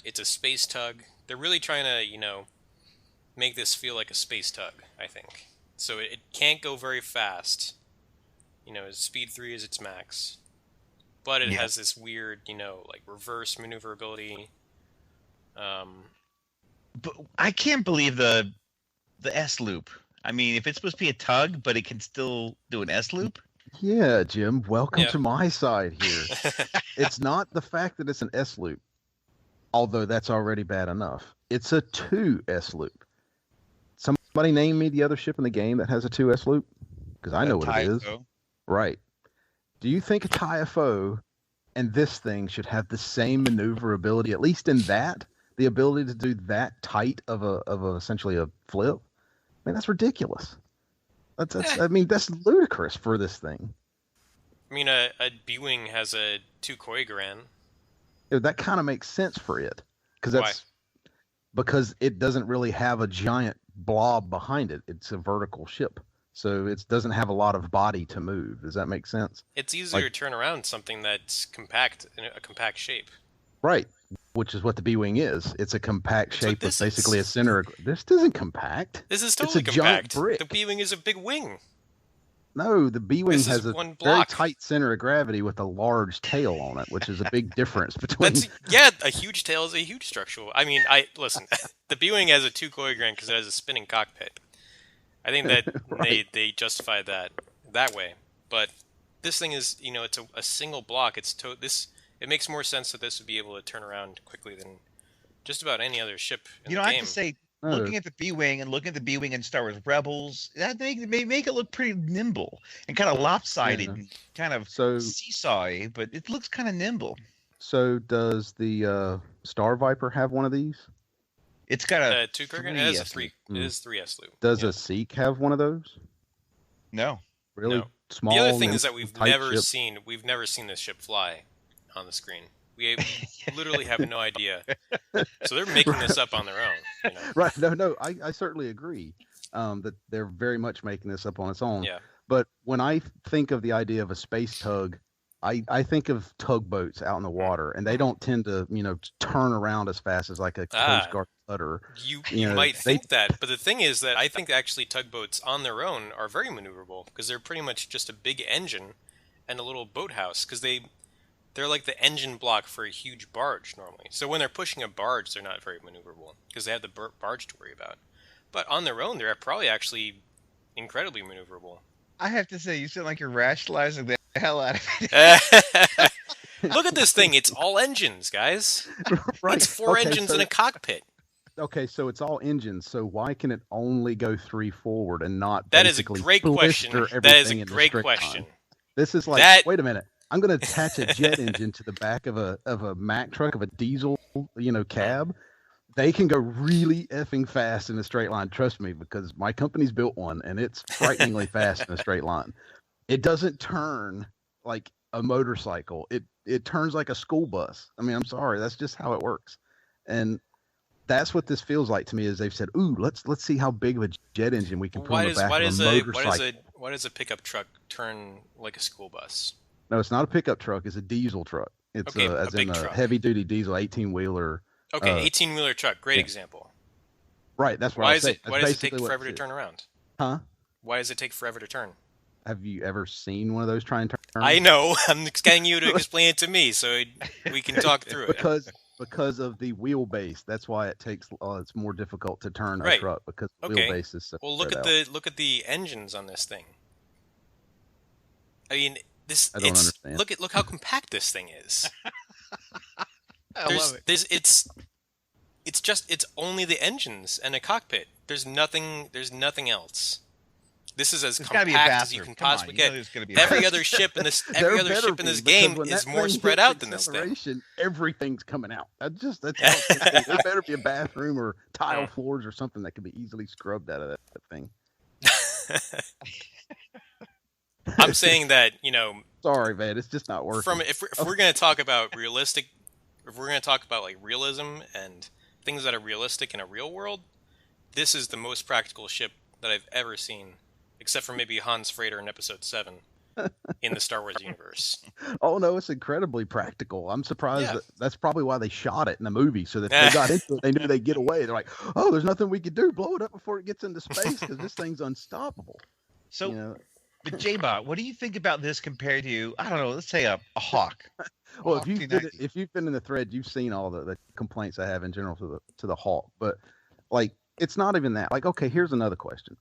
it's a space tug. They're really trying to make this feel like a space tug, I think. So it can't go very fast. Speed 3 is its max. But it has this weird, like reverse maneuverability. But I can't believe the S loop. I mean, if it's supposed to be a tug, but it can still do an S loop? Yeah, Jim, welcome to my side here. It's not the fact that it's an S loop, although that's already bad enough. It's a 2 S loop. Somebody name me the other ship in the game that has a 2S loop? Because I know what it is. Right. Do you think a TIE and this thing should have the same maneuverability, at least in that? The ability to do that tight of essentially a flip? I mean, that's ridiculous. That's ludicrous for this thing. I mean, a B-Wing has a 2 Koigaran. That kind of makes sense for it. Because it doesn't really have a giant blob behind it. It's a vertical ship, so it doesn't have a lot of body to move. Does that make sense? It's easier to turn around something that's compact in a compact shape. Right, which is what the B-Wing is. It's a compact shape with basically a center. This isn't compact. This is totally it's a compact. Giant brick. The B-Wing is a big wing. No, the B-Wing has a very block. tight center of gravity with a large tail on it, which is a big difference between... a huge tail is a huge structural... I mean, listen, the B-Wing has a 2 Koigaran because it has a spinning cockpit. I think that right. they justify that way. But this thing is, it's a single block. It makes more sense that this would be able to turn around quickly than just about any other ship in You the know, I game. have to say, looking at the B-Wing and looking at the B-Wing in Star Wars Rebels, that make it look pretty nimble and kind of lopsided and kind of seesawy, but it looks kind of nimble. So does the Star Viper have one of these? It's got a 3S. It is a 3. It is 3S loop. Does a Seek have one of those? No. Really small. The other thing is that we've never ship? seen this ship fly on the screen. We literally have no idea. So they're making this up on their own. You know? Right. No. I certainly agree that they're very much making this up on its own. Yeah. But when I think of the idea of a space tug, I think of tugboats out in the water, and they don't tend to, turn around as fast as like a Coast Guard cutter. You might think that, but the thing is that I think actually tugboats on their own are very maneuverable because they're pretty much just a big engine and a little boathouse because they're like the engine block for a huge barge normally. So when they're pushing a barge, they're not very maneuverable because they have the barge to worry about. But on their own, they're probably actually incredibly maneuverable. I have to say, you sound like you're rationalizing the hell out of it. Look at this thing. It's all engines, guys. Right. It's 4 engines in a cockpit. Okay, so it's all engines. So why can it only go 3 forward and not That is a great question. That is a great question. This is like, wait a minute. I'm going to attach a jet engine to the back of a Mack truck, of a diesel, cab. They can go really effing fast in a straight line. Trust me, because my company's built one, and it's frighteningly fast in a straight line. It doesn't turn like a motorcycle. It turns like a school bus. I mean, I'm sorry. That's just how it works. And that's what this feels like to me. Is they've said, "Ooh, let's see how big of a jet engine we can put on the back of a motorcycle." Why does a pickup truck turn like a school bus? No, it's not a pickup truck. It's a diesel truck. It's a big truck. Heavy-duty diesel 18-wheeler. Okay, 18-wheeler truck. Great example. Right, that's what why I say. Why does it take forever to turn around? Huh? Why does it take forever to turn? Have you ever seen one of those try and turn? I know. I'm getting you to explain it to me so we can talk through it. Because of the wheelbase. That's why it takes. It's more difficult to turn a truck because the wheelbase is so. Well, look at the engines on this thing. I mean, I don't understand. Look how compact this thing is. I love it. It's only the engines and a cockpit. There's nothing else. This is as compact as you can possibly get. Every other ship in this game is more spread out than this thing. Everything's coming out. That's how it's gonna be. There better be a bathroom or tile floors or something that can be easily scrubbed out of that thing. I'm saying that, Sorry, man, it's just not working. If we're going to talk about realistic, if we're going to talk about like realism and things that are realistic in a real world, this is the most practical ship that I've ever seen, except for maybe Han's Freighter in Episode 7 in the Star Wars universe. Oh no, it's incredibly practical. I'm surprised that's probably why they shot it in the movie, so that they got into it, they knew they'd get away. They're like, oh, there's nothing we could do. Blow it up before it gets into space because this thing's unstoppable. So. But J-Bot, what do you think about this compared to, I don't know, let's say a Hawk? Well, if you've been in the thread, you've seen all the complaints I have in general to the Hawk. But like, it's not even that. Like, okay, here's another question: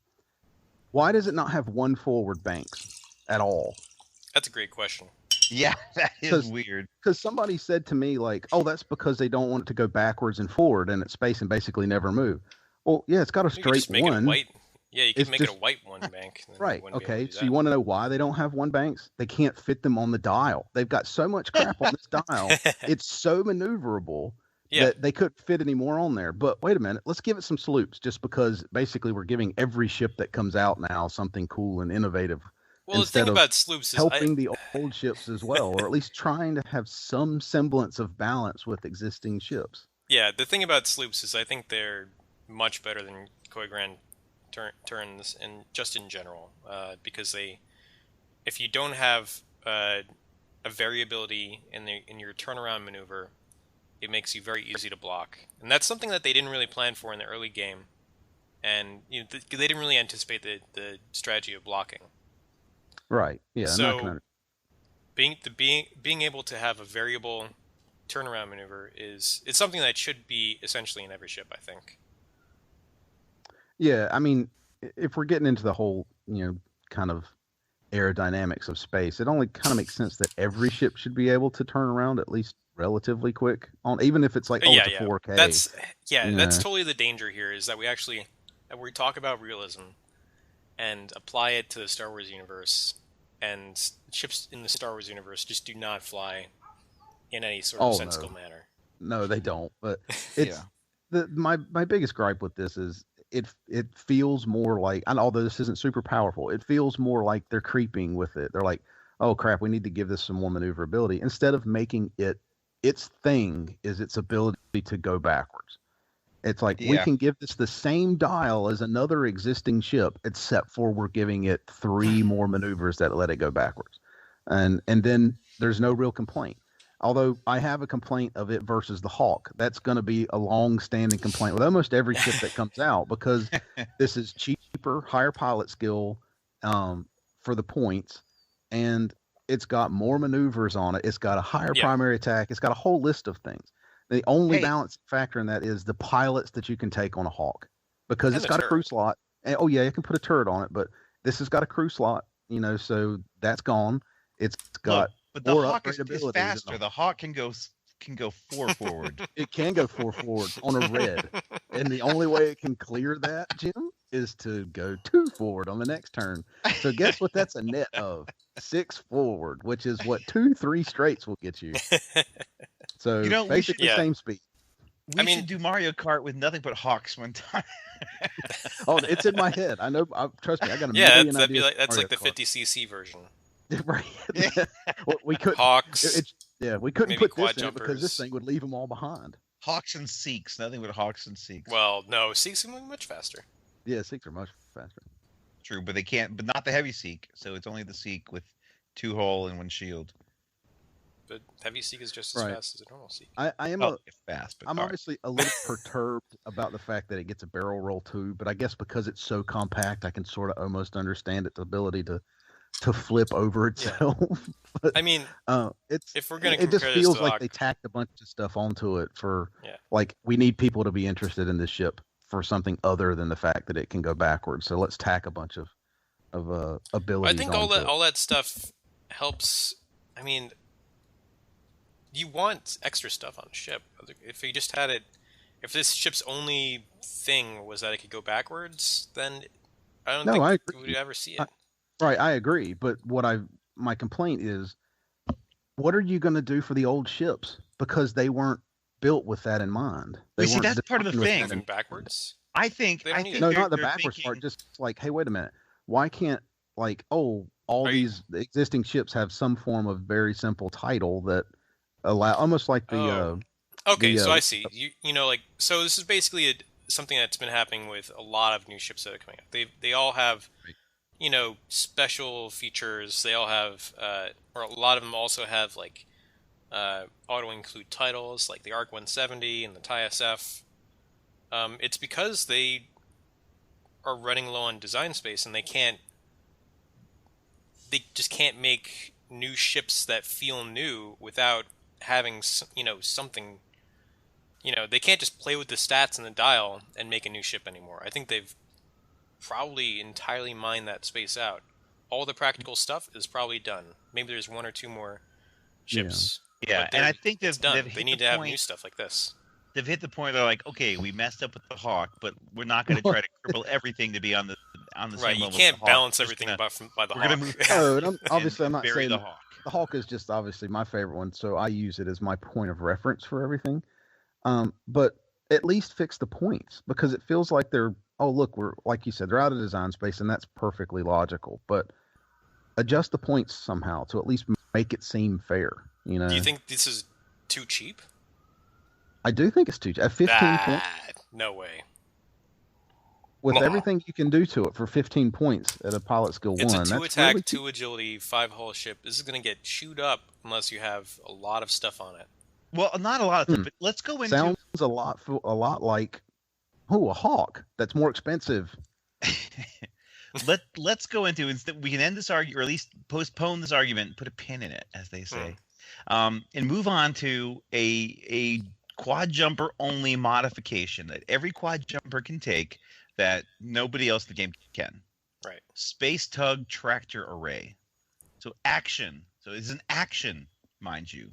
why does it not have one forward banks at all? That's a great question. Yeah, that is weird. Because somebody said to me like, "Oh, that's because they don't want it to go backwards and forward in its space and basically never move." Well, yeah, it's got a straight one. Yeah, you can make it a white one bank. Right. Okay. So you want to know why they don't have one banks? They can't fit them on the dial. They've got so much crap on this dial. It's so maneuverable that they couldn't fit any more on there. But wait a minute. Let's give it some sloops just because basically we're giving every ship that comes out now something cool and innovative. Well, the thing about sloops is helping the old ships as well, or at least trying to have some semblance of balance with existing ships. Yeah. The thing about sloops is I think they're much better than Koi Grand turns and just in general because if you don't have a variability in your turnaround maneuver, it makes you very easy to block, and that's something that they didn't really plan for in the early game, and they didn't really anticipate the strategy of blocking. Right. Yeah. So being able to have a variable turnaround maneuver it's something that should be essentially in every ship, I think. Yeah, I mean, if we're getting into the whole, kind of aerodynamics of space, it only kind of makes sense that every ship should be able to turn around at least relatively quick on, even if it's like it's a 4K. That's totally the danger here, is that we talk about realism and apply it to the Star Wars universe, and ships in the Star Wars universe just do not fly in any sort of sensible manner. No, they don't. But it's my biggest gripe with this is it feels more like, and although this isn't super powerful, it feels more like they're creeping with it. They're like, oh crap, we need to give this some more maneuverability, instead of making its thing is its ability to go backwards. It's like, we can give this the same dial as another existing ship, except for we're giving it 3 more maneuvers that let it go backwards. And then there's no real complaint. Although I have a complaint of it versus the Hawk. That's going to be a long-standing complaint with almost every ship that comes out, because this is cheaper, higher pilot skill for the points, and it's got more maneuvers on it. It's got a higher primary attack. It's got a whole list of things. The only balance factor in that is the pilots that you can take on a Hawk, because it's got a crew slot. And, you can put a turret on it, but this has got a crew slot, so that's gone. It's got... But the Hawk is faster. The Hawk can go 4 forward. It can go 4 forward on a red. And the only way it can clear that, Jim, is to go 2 forward on the next turn. So guess what that's a net of? 6 forward, which is what 2-3 straights will get you. So basically same speed. We should do Mario Kart with nothing but Hawks one time. It's in my head. I know. Trust me, I got a million ideas. That's like the 50cc version. Right. We couldn't. Hawks. We couldn't put this in it because Quadjumpers. this thing would leave them all behind. Hawks and Seeks, nothing but Hawks and Seeks. Well, no, Seeks are much faster. Yeah, Seeks are much faster. True, but they can't. But not the heavy Seek. So it's only the Seek with 2 hull and 1 shield. But heavy Seek is just as fast as a normal Seek. I am fast. But I'm obviously a little perturbed about the fact that it gets a barrel roll too, but I guess because it's so compact, I can sort of almost understand its ability to flip over itself. But, I mean, if we're gonna, it just feels like Hawk, they tacked a bunch of stuff onto it for like, we need people to be interested in this ship for something other than the fact that it can go backwards. So let's tack a bunch of abilities. I think all that stuff helps. I mean, you want extra stuff on a ship. If you just had it, if this ship's only thing was that it could go backwards, then I don't think we would ever see it. Right, I agree. But my complaint is, what are you going to do for the old ships? Because they weren't built with that in mind. See, that's part of the thing. Moving backwards. I think no, not the backwards part. Just like, hey, wait a minute. Why can't all these existing ships have some form of very simple title that allow, almost like the. So I see. So this is basically something that's been happening with a lot of new ships that are coming out. They all have. Special features. They all have, or a lot of them also have, like, auto-include titles, like the ARC 170 and the TIE SF. It's because they are running low on design space, and they just can't make new ships that feel new without having, something. They can't just play with the stats and the dial and make a new ship anymore. I think they've probably entirely mine that space out. All the practical stuff is probably done. Maybe there's 1 or 2 more ships. Yeah, and I think it's done. They need to have new stuff like this. They've hit the point. They're like, okay, we messed up with the Hawk, but we're not going to try to cripple everything to be on the same level. You can't balance everything by the Hawk. Obviously, I'm not saying the Hawk. The Hawk is just obviously my favorite one, so I use it as my point of reference for everything. But at least fix the points, because it feels like they're, we're, like you said, they're out of design space, and that's perfectly logical. But adjust the points somehow to at least make it seem fair. Do you think this is too cheap? I do think it's too cheap. At 15 points. No way. With everything you can do to it for 15 points at a pilot skill 1. It's a 2 that's attack, really 2 agility, 5 hull ship. This is going to get chewed up unless you have a lot of stuff on it. Well, not a lot of stuff, but let's go into... Sounds a lot like, a Hawk. That's more expensive. Let's go into, instead we can end this argument, or at least postpone this argument, put a pin in it, as they say, and move on to a Quadjumper only modification that every Quadjumper can take that nobody else in the game can. Right. Space Tug Tractor Array. So action. So it's an action, mind you.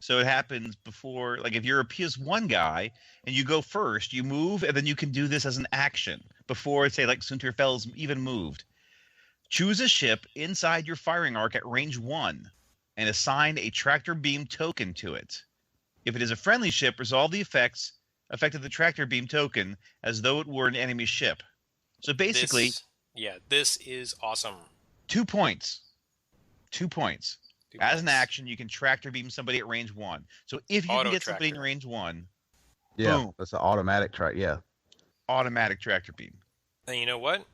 So it happens before, like if you're a PS1 guy and you go first, you move, and then you can do this as an action before, say, like Sunterfell's even moved. Choose a ship inside your firing arc at range 1 and assign a tractor beam token to it. If it is a friendly ship, resolve the effect of the tractor beam token as though it were an enemy ship. So basically... This is awesome. 2 points. 2 points. As an action, you can tractor beam somebody at range 1. So if you can get somebody in range 1, boom. That's an automatic track. Yeah, automatic tractor beam. And you know what?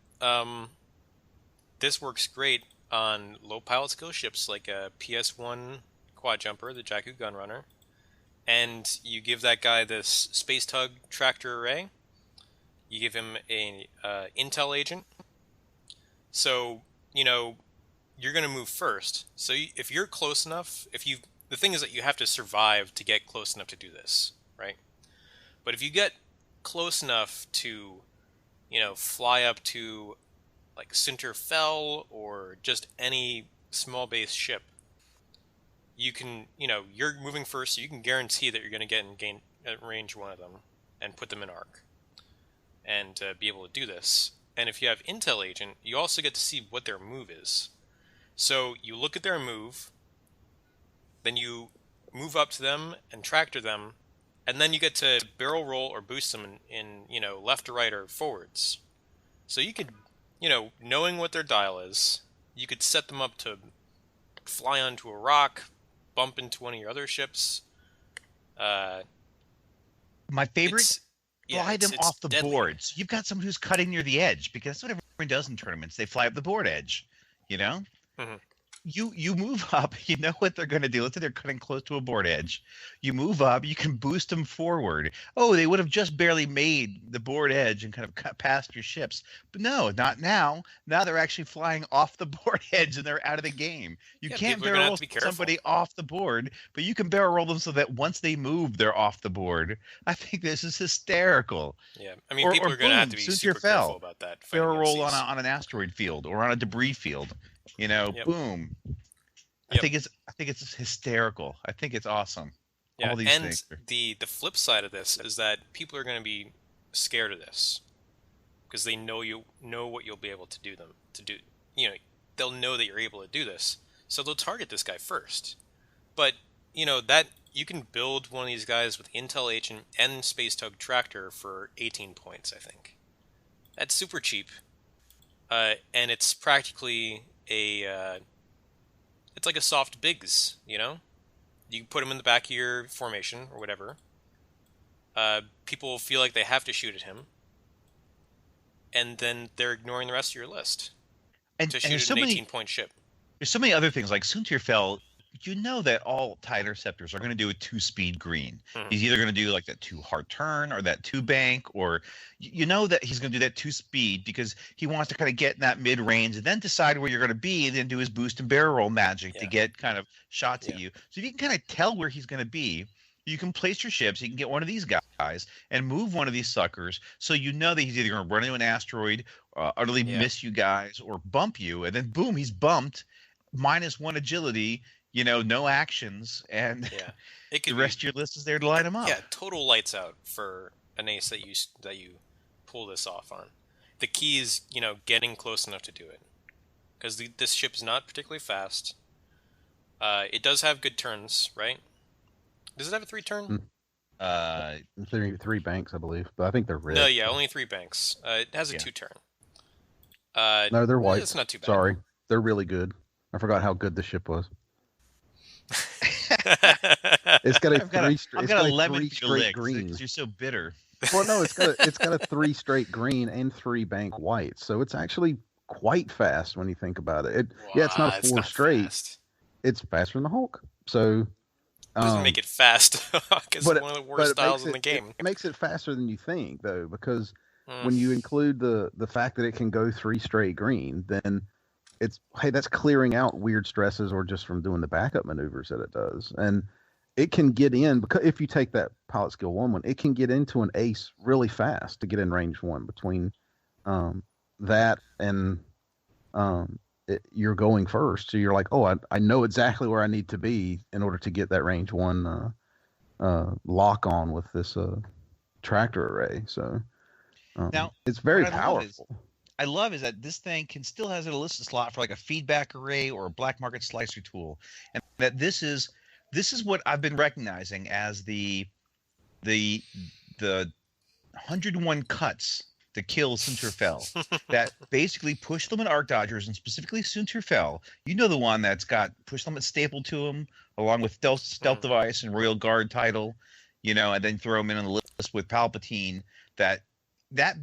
This works great on low pilot skill ships like a PS1 Quadjumper, the Jakku Gunrunner, and you give that guy this Space Tug tractor array. You give him a intel agent. So you're going to move first. So if you're close enough, the thing is that you have to survive to get close enough to do this, right? But if you get close enough to, fly up to like Sunterfell or just any small base ship, you can, you're moving first, so you can guarantee that you're going to get in range one of them and put them in arc and be able to do this. And if you have intel agent, you also get to see what their move is. So you look at their move, then you move up to them and tractor them, and then you get to barrel roll or boost them in left to right or forwards. So you could, knowing what their dial is, you could set them up to fly onto a rock, bump into one of your other ships. My favorite, fly them off the board. So you've got someone who's cutting near the edge, because that's what everyone does in tournaments. They fly up the board edge, Mm-hmm. You move up, you know what they're going to do. Let's say they're cutting close to a board edge. You move up, you can boost them forward. Oh, they would have just barely made the board edge and kind of cut past your ships. But no, not now. Now they're actually flying off the board edge and they're out of the game. You can't barrel roll somebody off the board, but you can barrel roll them so that once they move, they're off the board. I think this is hysterical. Yeah, I mean, people are going to have to be super careful about that. Barrel roll on an asteroid field or on a debris field. Boom. I think it's hysterical. I think it's awesome. Yeah, all these and things. the flip side of this is that people are going to be scared of this because they know what you'll be able to do. They'll know that you're able to do this, so they'll target this guy first. But that you can build one of these guys with Intel Agent and Space Tug Tractor for 18 points. I think that's super cheap, and it's practically it's like a soft Biggs, you can put him in the back of your formation or whatever. People feel like they have to shoot at him, and then they're ignoring the rest of your list to shoot at an 18-point ship. There's so many other things like Sunterfell. That all TIE interceptors are going to do a 2-speed green. Mm-hmm. He's either going to do like that 2-hard turn or that 2-bank, or that he's going to do that 2-speed because he wants to kind of get in that mid-range and then decide where you're going to be and then do his boost and barrel roll magic to get kind of shots at you. So if you can kind of tell where he's going to be, you can place your ships, you can get one of these guys and move one of these suckers so you know that he's either going to run into an asteroid, utterly miss you guys, or bump you, and then boom, he's bumped, -1 agility, no actions, and the rest of your list is there to light them up. Yeah, total lights out for an ace that you pull this off on. The key is, getting close enough to do it. Because this ship is not particularly fast. It does have good turns, right? Does it have a 3-turn? Three banks, I believe. But I think they're red. No, yeah, only 3 banks. It has a 2-turn. No, they're white. It's not too bad. Sorry. They're really good. I forgot how good the ship was. It's got a three straight greens. You're so bitter. Well, no, it's got a 3 straight green and 3 bank white, so it's actually quite fast when you think about it. It's not 4 straight. Fast. It's faster than the Hulk. So doesn't make it fast because it's one of the worst styles in the game. It makes it faster than you think, though, because when you include the fact that it can go 3 straight green, then that's clearing out weird stresses or just from doing the backup maneuvers that it does. And it can get in, because if you take that pilot skill 1, it can get into an ace really fast to get in range 1 between that and you're going first. So you're like, oh, I know exactly where I need to be in order to get that range 1 lock on with this tractor array. So now it's very what powerful. I love is that this thing still has an illicit slot for like a feedback array or a black market slicer tool, and that this is what I've been recognizing as the 101 cuts to kill Sunterfell that basically push limit arc dodgers, and specifically Sunterfell. You know, the one that's got push limit stapled to him along with stealth device and royal guard title, you know, and then throw him in on the list with Palpatine. That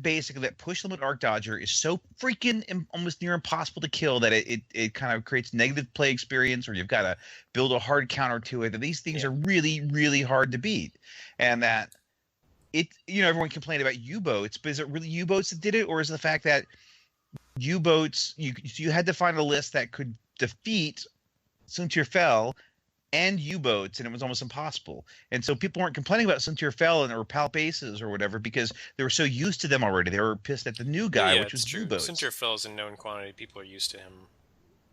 basically, that push limit arc dodger is so freaking almost near impossible to kill that it kind of creates negative play experience, or you've got to build a hard counter to it. That these things are really, really hard to beat, and that everyone complained about U-boats, but is it really U-boats that did it, or is it the fact that U-boats you had to find a list that could defeat Sunterfell and U-boats, and it was almost impossible. And so people weren't complaining about Sunterfell or Palp Aces or whatever because they were so used to them already. They were pissed at the new guy, which was U-boats. Sunterfell is a known quantity. People are used to him.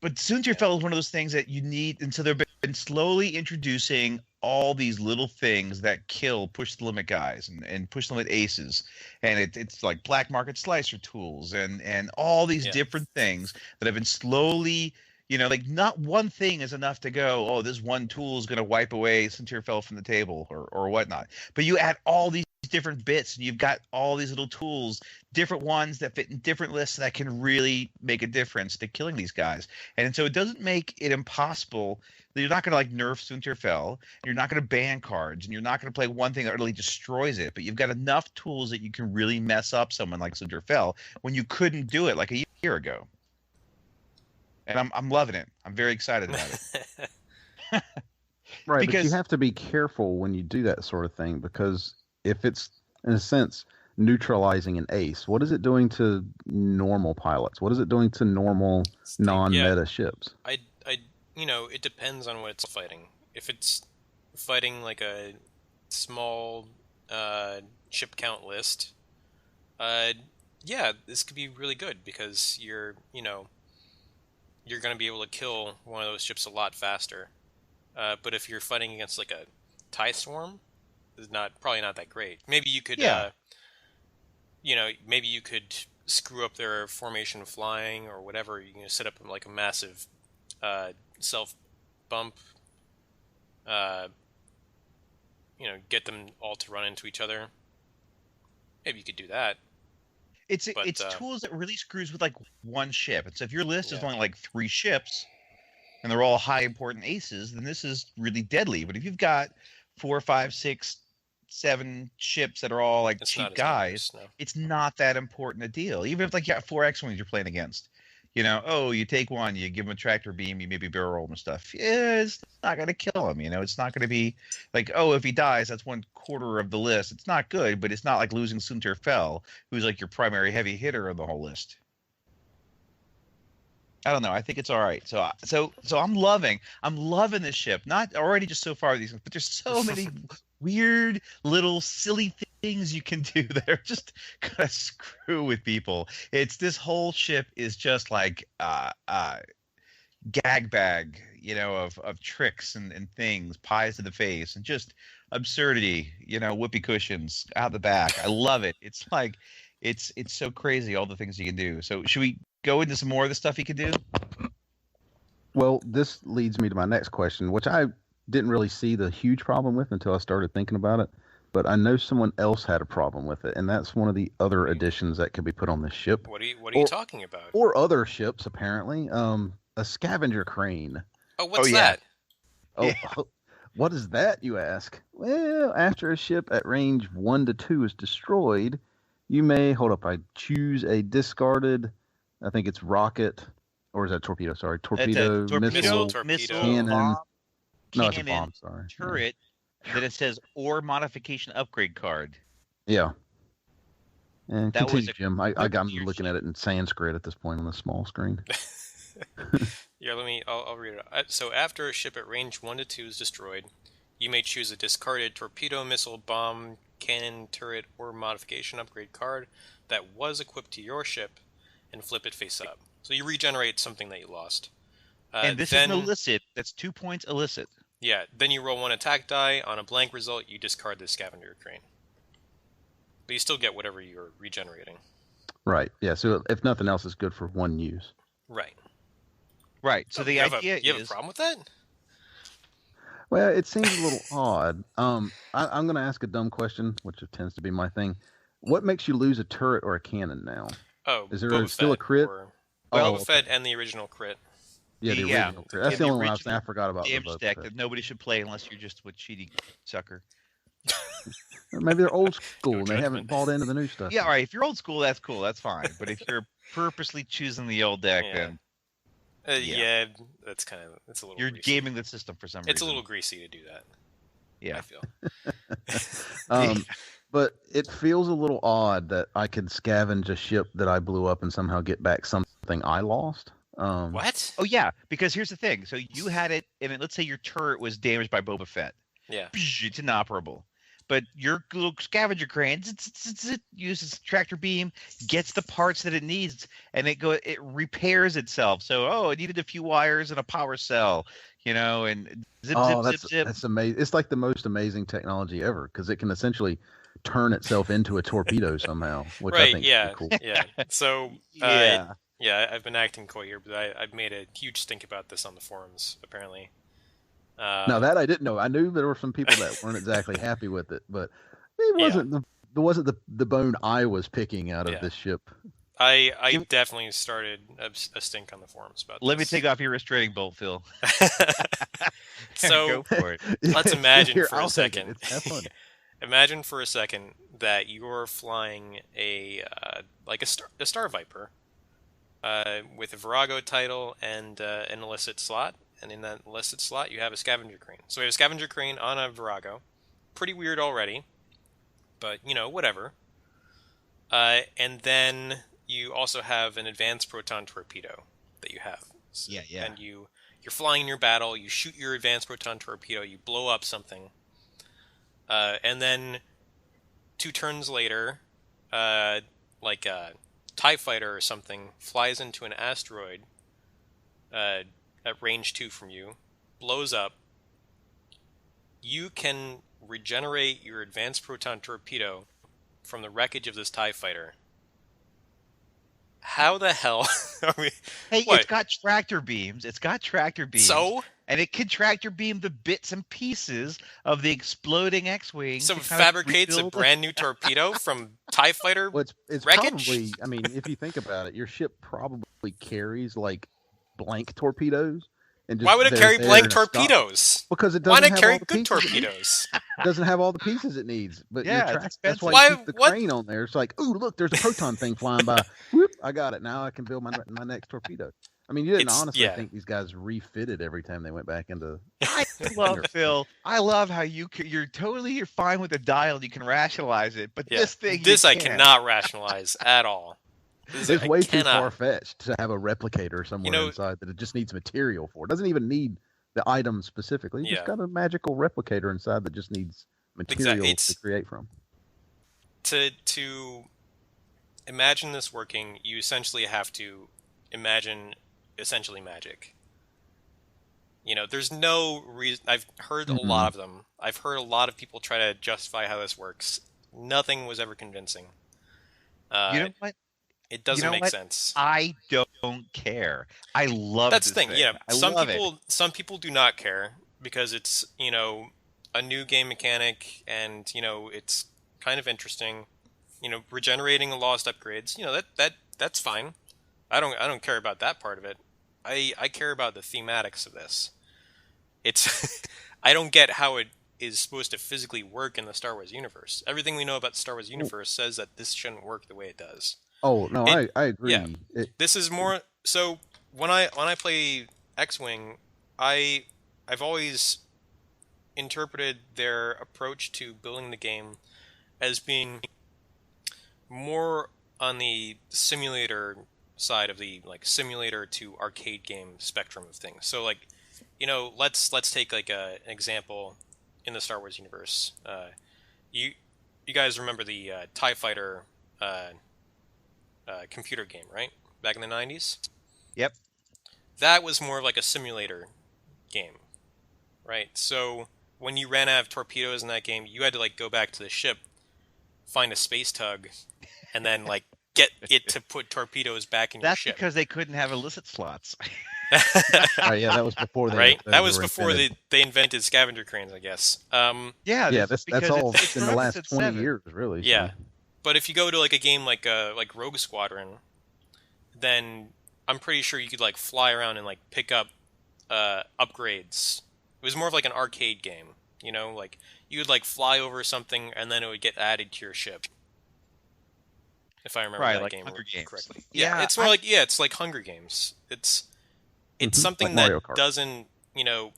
But Sunterfell is one of those things that you need, and so they've been slowly introducing all these little things that kill push the limit guys and push the limit aces, and it's like black market slicer tools and all these different things that have been slowly. You know, like not one thing is enough to go, oh, this one tool is going to wipe away Sunterfell from the table or whatnot. But you add all these different bits, and you've got all these little tools, different ones that fit in different lists that can really make a difference to killing these guys. And so it doesn't make it impossible. You're not going to like nerf Sunterfell. You're not going to ban cards, and you're not going to play one thing that really destroys it. But you've got enough tools that you can really mess up someone like Sunterfell when you couldn't do it like a year ago. And I'm loving it. I'm very excited about it. Right, because, but you have to be careful when you do that sort of thing, because if it's, in a sense, neutralizing an ace, what is it doing to normal pilots? What is it doing to normal non-meta ships? It depends on what it's fighting. If it's fighting like a small ship count list, this could be really good because you're going to be able to kill one of those ships a lot faster. But if you're fighting against like a TIE Swarm, it's probably not that great. Maybe you could, maybe you could screw up their formation flying or whatever. You can set up like a massive self bump. Get them all to run into each other. Maybe you could do that. It's tools that really screws with like one ship. And so if your list is only like 3 ships and they're all high important aces, then this is really deadly. But if you've got 4, 5, 6, 7 ships that are all like cheap guys, it's not that important a deal. Even if like you got 4 X-Wings you're playing against. You take one, you give him a tractor beam, you maybe barrel roll him and stuff. Yeah, it's not going to kill him. It's not going to be like, oh, if he dies, that's 1/4 of the list. It's not good, but it's not like losing Sunterfell, who's like your primary heavy hitter of the whole list. I don't know. I think it's all right. So I'm loving this ship. Not already just so far these things, but there's so many weird little silly things you can do that are just gonna screw with people. This whole ship is just like gag bag, of tricks and things, pies to the face, and just absurdity. Whoopee cushions out the back. I love it. It's like it's so crazy all the things you can do. So should we go into some more of the stuff you can do? Well, this leads me to my next question, which I didn't really see the huge problem with until I started thinking about it. But I know someone else had a problem with it, and that's one of the other additions that could be put on this ship. What are you talking about? Or other ships, apparently. A scavenger crane. Oh, what's that? Oh, what is that, you ask? Well, after a ship at range 1 to 2 is destroyed, you may, I choose a discarded, I think it's rocket, or is that torpedo? Sorry, torpedo, missile, cannon. Bomb, no, it's a bomb, sorry. Turret. That it says or modification upgrade card. Yeah. And that continue, Jim. I'm looking at it in Sanskrit at this point on the small screen. Yeah, I'll read it. So after a ship at range 1 to 2 is destroyed, you may choose a discarded torpedo, missile, bomb, cannon, turret, or modification upgrade card that was equipped to your ship and flip it face up. So you regenerate something that you lost. And this is an illicit. That's 2 points illicit. Yeah, then you roll 1 attack die. On a blank result, you discard the scavenger crane. But you still get whatever you're regenerating. Right. Yeah. So if nothing else, it's good for 1 use. Right. Right. So the idea you have a problem with that? Well, it seems a little odd. I'm going to ask a dumb question, which tends to be my thing. What makes you lose a turret or a cannon now? Oh, is there Boba still a crit? Boba Fett and the original crit. Yeah, the original crit. That's the only one I was saying. I forgot about the Boba deck Fett. that nobody should play unless you're just a cheaty sucker. Maybe they're old school and they haven't bought into the new stuff. Yeah, all right. If you're old school, that's cool. That's fine. But if you're purposely choosing the old deck, then yeah, that's kind of it's a little. You're greasy. gaming the system for some reason. It's a little greasy to do that. Yeah, I feel. But it feels a little odd that I could scavenge a ship that I blew up and somehow get back something I lost. What? Oh yeah, because here's the thing. So you had it, and let's say your turret was damaged by Boba Fett. Yeah. It's inoperable. But your little scavenger crane it uses tractor beam, gets the parts that it needs, and it repairs itself. So it needed a few wires and a power cell, and zip. That's amazing. It's like the most amazing technology ever because it can essentially turn itself into a torpedo somehow, which I think is cool. Yeah. So I've been acting coy here, but I've made a huge stink about this on the forums apparently. Now that I didn't know. I knew there were some people that weren't exactly happy with it, but it wasn't the bone I was picking out of this ship. I definitely started a stink on the forums about Let this. me take off your restraining bolt, Phil. So go for it. Let's imagine for a second. Have fun. Imagine for a second that you're flying a Star Viper with a Virago title and an illicit slot. And in that illicit slot, you have a scavenger crane. So we have a scavenger crane on a Virago. Pretty weird already, but whatever. And then you also have an advanced proton torpedo that you have. Yeah. And you're flying in your battle. You shoot your advanced proton torpedo. You blow up something. And then 2 turns later, like a TIE fighter or something flies into an asteroid. At range 2 from you, blows up. You can regenerate your advanced proton torpedo from the wreckage of this TIE fighter. How the hell are we... Hey, what? It's got tractor beams. So? And it can tractor beam the bits and pieces of the exploding X-Wing. So it fabricates a brand new torpedo from TIE fighter it's wreckage? Probably, I mean, if you think about it, your ship probably carries like blank torpedoes. And just why would it carry blank torpedoes? Because it doesn't Why not carry have all the good torpedoes? It doesn't have all the pieces it needs. But that's why you keep the crane on there. It's like, ooh, look, there's a proton thing flying by. Whoop, I got it. Now I can build my next torpedo. I mean, you didn't honestly think these guys refitted every time they went back into. I love Phil. I love how you're fine with the dial. You can rationalize it, but this thing, I cannot rationalize at all. It's way too far-fetched to have a replicator somewhere inside that it just needs material for. It doesn't even need the item specifically. You just got a magical replicator inside that just needs material to create from. To imagine this working, you essentially have to imagine essentially magic. There's no reason. I've heard a lot of them. I've heard a lot of people try to justify how this works. Nothing was ever convincing. You know what? It doesn't make sense. I don't care. I love that's this the thing. thing. Yeah, some people do not care because it's a new game mechanic and it's kind of interesting. Regenerating the lost upgrades. That's fine. I don't care about that part of it. I care about the thematics of this. It's I don't get how it is supposed to physically work in the Star Wars universe. Everything we know about the Star Wars universe says that this shouldn't work the way it does. Oh no, I agree. Yeah, this is more so when I play X-Wing, I've always interpreted their approach to building the game as being more on the simulator side of the simulator to arcade game spectrum of things. So let's take an example in the Star Wars universe. You guys remember the TIE Fighter computer game, right? Back in the 90s? Yep. That was more of like a simulator game, right? So when you ran out of torpedoes in that game, you had to like go back to the ship, find a space tug, and then like get it to put torpedoes back in your ship. That's because they couldn't have illicit slots. Right, yeah, that was before they. Right, that was before they invented scavenger cranes, I guess. That's all in the last 20 years, really. So. Yeah, but if you go to like a game like Rogue Squadron, then I'm pretty sure you could like fly around and like pick up upgrades. It was more of like an arcade game, you know, like you would like fly over something and then it would get added to your ship. If I remember that like game correctly. Yeah, it's more it's like Hunger Games. It's something like that Kart. doesn't, you know,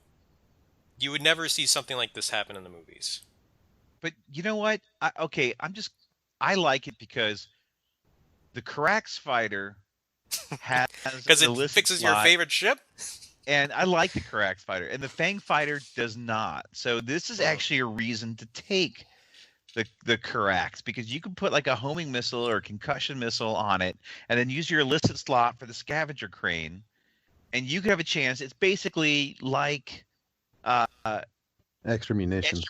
you would never see something like this happen in the movies. But you know what? I like it because the Carax fighter has because it fixes your favorite ship. And I like the Carax fighter, and the Fang fighter does not. So this is actually a reason to take the Carax, because you can put like a homing missile or a concussion missile on it, and then use your illicit slot for the scavenger crane, and you could have a chance. It's basically like extra munitions.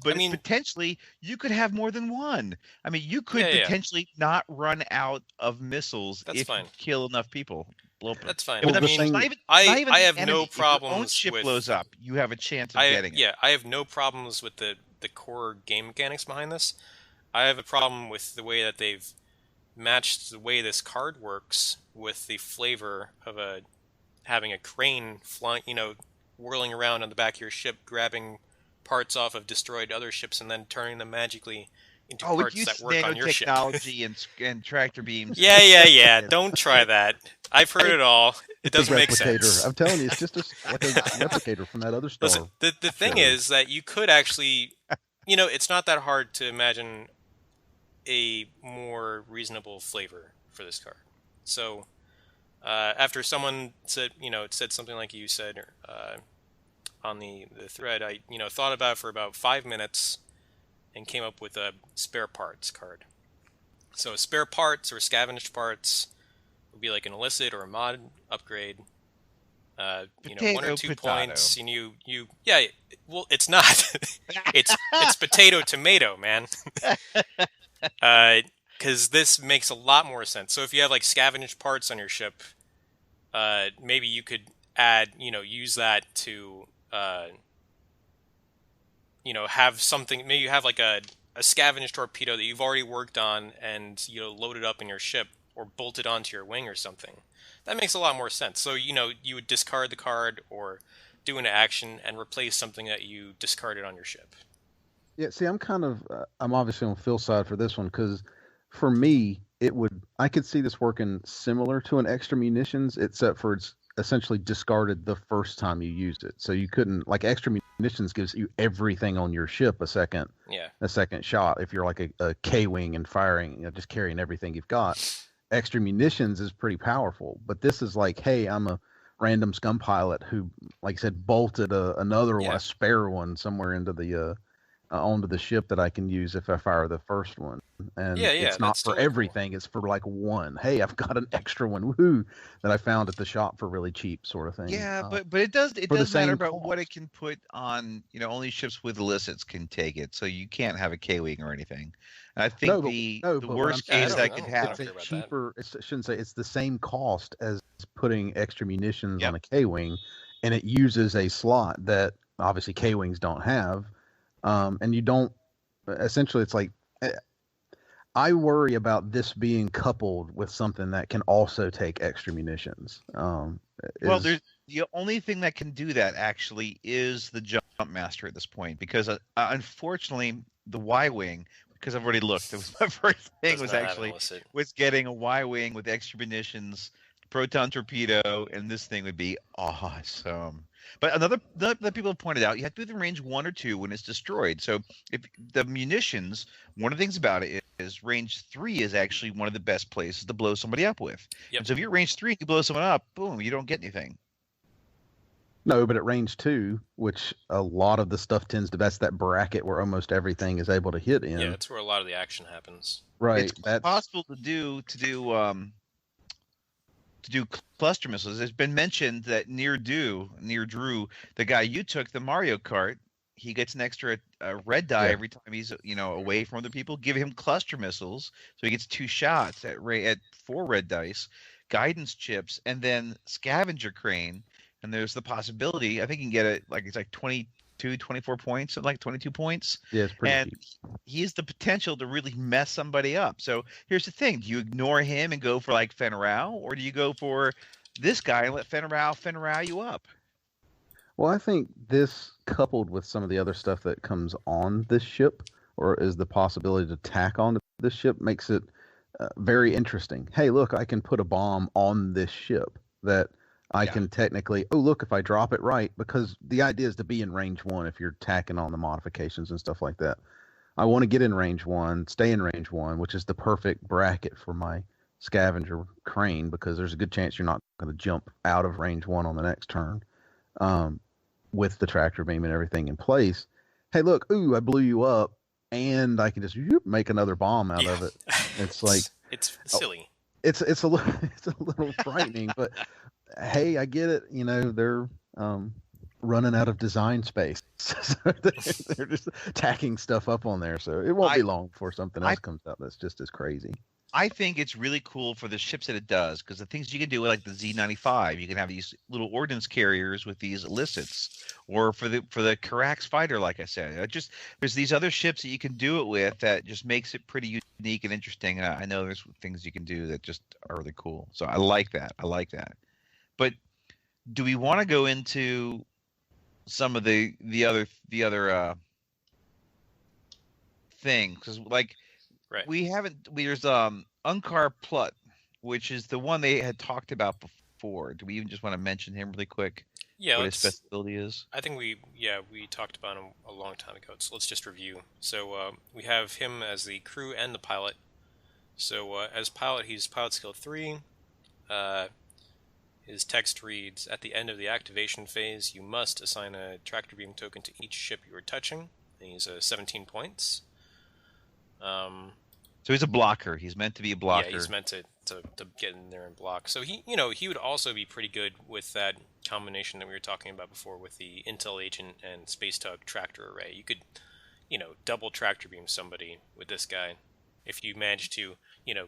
But potentially you could have more than one. I mean, you could potentially not run out of missiles if you kill enough people. That's fine. Well, I mean, I have no problems. If your own ship blows up, you have a chance of getting it. Yeah, I have no problems with the core game mechanics behind this. I have a problem with the way that they've matched the way this card works with the flavor of having a crane flying, whirling around on the back of your ship, grabbing parts off of destroyed other ships, and then turning them magically into parts that work on your ship. Technology and tractor beams. Yeah. Don't try that. I've heard it all. It doesn't make sense. I'm telling you, it's just like a replicator from that other star. Listen, the thing is that you could actually, it's not that hard to imagine a more reasonable flavor for this card. So, after someone said, it said something like you said on the thread, I thought about it for about 5 minutes and came up with a spare parts card. So spare parts or scavenged parts would be like an illicit or a mod upgrade. 1 or 2 points, and well, it's not. it's potato tomato, man. Because this makes a lot more sense. So if you have like scavenged parts on your ship, maybe you could add, use that to, have something. Maybe you have like a scavenged torpedo that you've already worked on and loaded up in your ship or bolted onto your wing or something. That makes a lot more sense. So you would discard the card or do an action and replace something that you discarded on your ship. Yeah, see, I'm obviously on Phil's side for this one, because for me, I could see this working similar to an extra munitions, except for it's essentially discarded the first time you used it. So you couldn't, like, extra munitions gives you everything on your ship a second shot. If you're like a K-wing and firing, just carrying everything you've got. Extra munitions is pretty powerful, but this is like, hey, I'm a random scum pilot who, like I said, bolted a spare one somewhere into the onto the ship that I can use if I fire the first one. And it's not for everything. Cool. It's for like one. Hey, I've got an extra one, woohoo, that I found at the shop for really cheap, sort of thing. Yeah, but it does matter about what it can put on. Only ships with illicits can take it, so you can't have a K-wing or anything. And I think the worst case that could happen. It's cheaper. I shouldn't say it's the same cost as putting extra munitions on a K-wing, and it uses a slot that obviously K-wings don't have. And you don't, essentially it's like, I worry about this being coupled with something that can also take extra munitions. The only thing that can do that actually is the Jump Master at this point, because unfortunately the Y-Wing, because I've already looked, it was my first thing was getting a Y-Wing with extra munitions, proton torpedo, and this thing would be awesome. But another people have pointed out, you have to be in range 1 or 2 when it's destroyed. So if the munitions, one of the things about it is range 3 is actually one of the best places to blow somebody up with. Yep. And so if you're range 3, you blow someone up, boom, you don't get anything. No, but at range 2, which a lot of the stuff that's that bracket where almost everything is able to hit in. Yeah, that's where a lot of the action happens. Right. It's possible to do to do cluster missiles. It's been mentioned that near Drew, the guy you took, the Mario Kart, he gets an extra red die every time he's away from other people. Give him cluster missiles, so he gets 2 shots at 4 red dice, guidance chips, and then scavenger crane. And there's the possibility, I think you can get it it's like 22, 24 points, something like 22 points. Yeah, it's pretty cheap. He has the potential to really mess somebody up. So here's the thing: do you ignore him and go for like Fenrau, or do you go for this guy and let Fenrau you up? Well, I think this, coupled with some of the other stuff that comes on this ship, or is the possibility to tack on this ship, makes it very interesting. Hey, look, I can put a bomb on this ship that I can technically, look, if I drop it right, because the idea is to be in range 1 if you're tacking on the modifications and stuff like that. I want to get in range 1, stay in range 1, which is the perfect bracket for my scavenger crane, because there's a good chance you're not going to jump out of range 1 on the next turn. With the tractor beam and everything in place. Hey, look, I blew you up, and I can just make another bomb out of it. It's like it's silly. It's a little frightening, but hey, I get it. They're running out of design space, so they're just tacking stuff up on there. So it won't be long before something else comes out that's just as crazy. I think it's really cool for the ships that it does, because the things you can do, like the Z-95, you can have these little ordnance carriers with these elicits, or for the Karax fighter, like I said, there's these other ships that you can do it with that just makes it pretty unique and interesting. And I know there's things you can do that just are really cool. So I like that. But do we want to go into some of the other things? Because right. There's Unkar Plut, which is the one they had talked about before. Do we even just want to mention him really quick? Yeah, what his specialty is? I think we talked about him a long time ago, so let's just review. So we have him as the crew and the pilot. So as pilot, he's pilot skill 3. His text reads, at the end of the activation phase, you must assign a tractor beam token to each ship you are touching. And he's 17 points. So he's a blocker. He's meant to be a blocker. Yeah, he's meant to get in there and block. So he would also be pretty good with that combination that we were talking about before with the Intel Agent and Space Tug tractor array. You could, double tractor beam somebody with this guy if you manage to,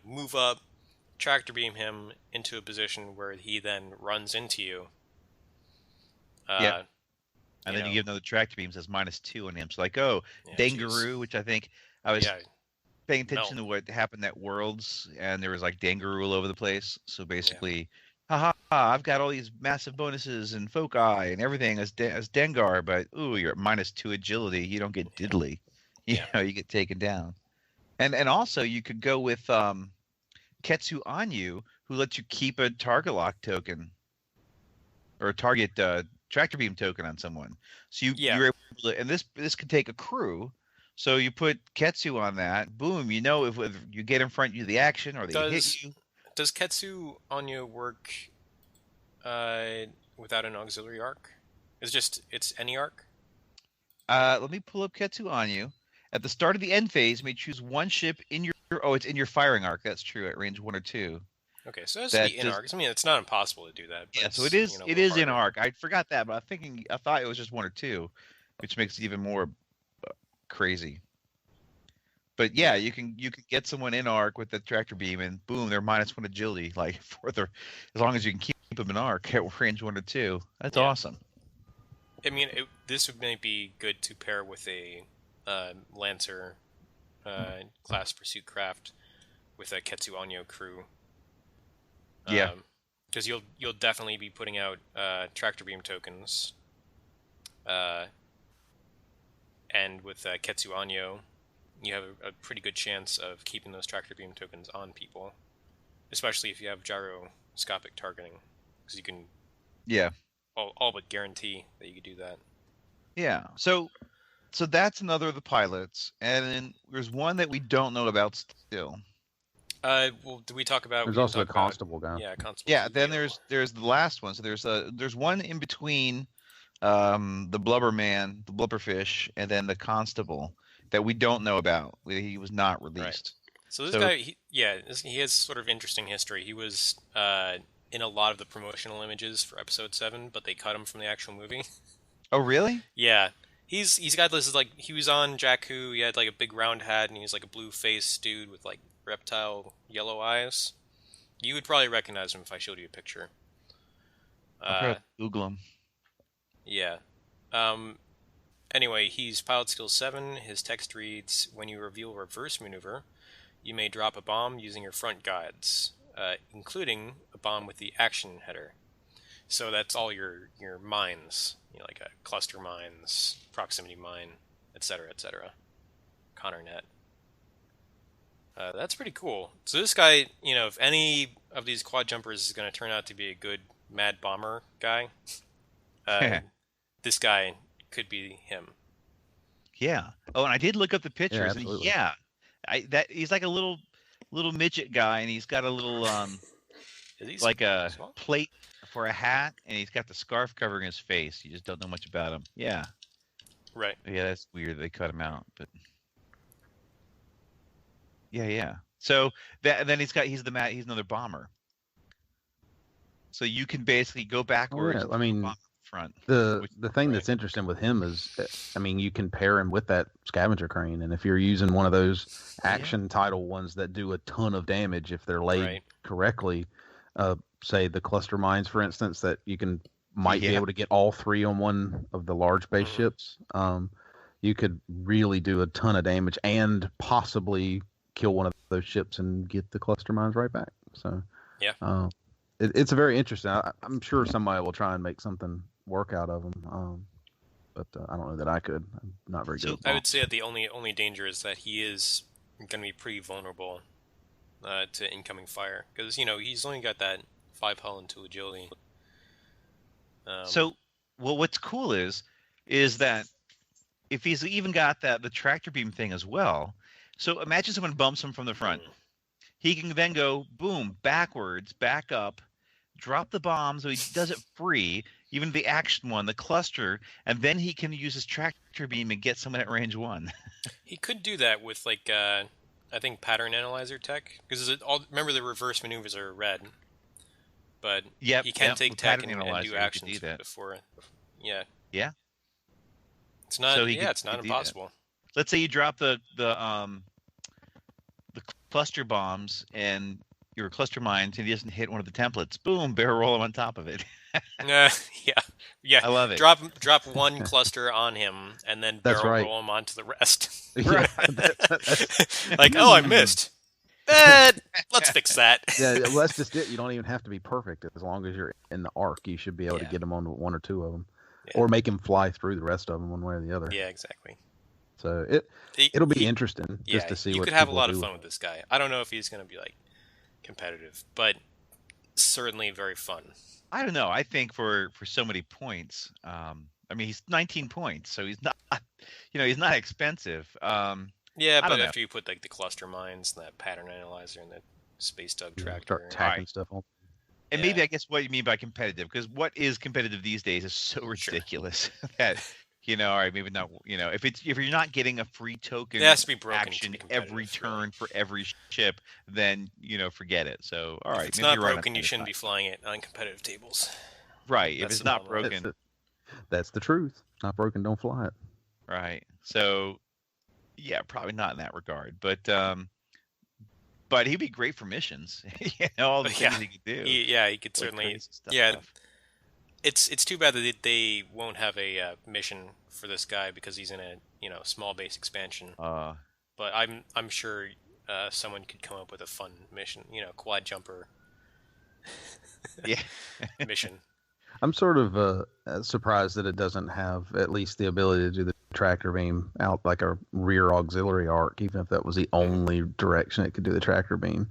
move up, tractor beam him into a position where he then runs into you. Yeah. And then you give another tractor beam, says -2 on him. So Dangaroo, which I think I was paying attention to what happened at Worlds, and there was Dangaroo all over the place. So basically, I've got all these massive bonuses and foci and everything as Dengar, but you're at -2 agility. You don't get diddly. You get taken down. And also you could go with Ketsu Anyu, who lets you keep a target lock token or a target tractor beam token on someone. So you're able to, and this could take a crew. So you put Ketsu on that, boom, if you get in front of the action or they hit you. Does Ketsu Anyu work without an auxiliary arc? It's any arc? Let me pull up Ketsu Anyu. At the start of the end phase, you may choose one ship in your it's in your firing arc. That's true at range 1 or 2. Okay, so that's the in arc. I mean, it's not impossible to do that. But yeah, so it is. It is in arc. I forgot that, but I thought it was just 1 or 2, which makes it even more crazy. But yeah, you can get someone in arc with the tractor beam, and boom, they're -1 agility. As long as you can keep them in arc at range 1 or 2. That's awesome. I mean, this would maybe be good to pair with a Lancer class pursuit craft with a Ketsu Anyu crew. Because you'll definitely be putting out tractor beam tokens. And with Ketsu Anyu, you have a pretty good chance of keeping those tractor beam tokens on people, especially if you have gyroscopic targeting, because you can all but guarantee that you could do that. Yeah. So that's another of the pilots, and then there's one that we don't know about still. Well, do we talk about? There's also a constable guy. Yeah, constable. Yeah. Then there's the last one. So there's one in between the Blubberman, the Blubberfish, and then the constable that we don't know about. He was not released. Right. So this guy, he has sort of interesting history. He was in a lot of the promotional images for Episode 7, but they cut him from the actual movie. Oh, really? Yeah. He's got this, like, he was on Jakku, he had, like, a big round hat, and he was, like, a blue-faced dude with, like, reptile yellow eyes. You would probably recognize him if I showed you a picture. I'll Google him. Yeah. Anyway, he's Pilot Skill 7. His text reads, when you reveal reverse maneuver, you may drop a bomb using your front guides, including a bomb with the action header. So that's all your mines, like cluster mines, proximity mine, etc., etc. ConnerNet. That's pretty cool. So this guy, if any of these quad jumpers is going to turn out to be a good mad bomber guy, this guy could be him. Yeah. Oh, and I did look up the pictures. Yeah, and he's like a little midget guy, and he's got a little like a small? plate for a hat, and he's got the scarf covering his face. You just don't know much about him. Yeah. Right. Yeah, that's weird. They cut him out, but yeah. So then he's another bomber. So you can basically go backwards. I mean, front. The thing that's interesting with him is, you can pair him with that scavenger crane, and if you're using one of those action title ones that do a ton of damage if they're laid correctly, say the cluster mines, for instance, that you might be able to get all three on one of the large base ships, you could really do a ton of damage and possibly kill one of those ships and get the cluster mines right back. So yeah. It's a very interesting. I'm sure somebody will try and make something work out of them, but I don't know that I could. I'm not very good. I would say that the only danger is that he is going to be pretty vulnerable to incoming fire, because he's only got that 5 hull and 2 agility. What's cool is that if he's even got the tractor beam thing as well. So imagine someone bumps him from the front. He can then go boom backwards, back up, drop the bomb, so he does it free, even the action one, the cluster, and then he can use his tractor beam and get someone at range 1. He could do that with, like, I think pattern analyzer tech, because remember the reverse maneuvers are red, but he can take tech and do actions before. Yeah. Yeah. It's not. It's not impossible. Let's say you drop the cluster bombs and your cluster mines, and he doesn't hit one of the templates. Boom, barrel roll him on top of it. Yeah. I love it. Drop one cluster on him, and then barrel roll him onto the rest. Yeah, like, I missed. Let's fix that. Yeah, well, that's just it. You don't even have to be perfect. As long as you're in the arc, you should be able to get him on one or two of them, or make him fly through the rest of them one way or the other. Yeah, exactly. So it'll be interesting just to see what you could have a lot of fun with this guy. I don't know if he's going to be like competitive, but certainly very fun. I don't know. I think for so many points, he's 19 points, so he's not, he's not expensive. Yeah, but after you put like the cluster mines, and that pattern analyzer, and the space tug tractor, start tacking stuff on. And maybe I guess what you mean by competitive, because what is competitive these days is so ridiculous that. All right, maybe not. If you're not getting a free token, it has to be broken action every turn for every ship, then forget it. So all right, if it's not broken, you shouldn't be flying it on competitive tables. Right. If it's not broken, that's the truth. Not broken, don't fly it. Right. So yeah, probably not in that regard, but he'd be great for missions. All the things he could do. He could certainly. Yeah. It's too bad that they won't have a mission for this guy because he's in a small base expansion. But I'm sure someone could come up with a fun mission, Quadjumper. Mission. I'm sort of surprised that it doesn't have at least the ability to do the tractor beam out like a rear auxiliary arc, even if that was the only direction it could do the tractor beam.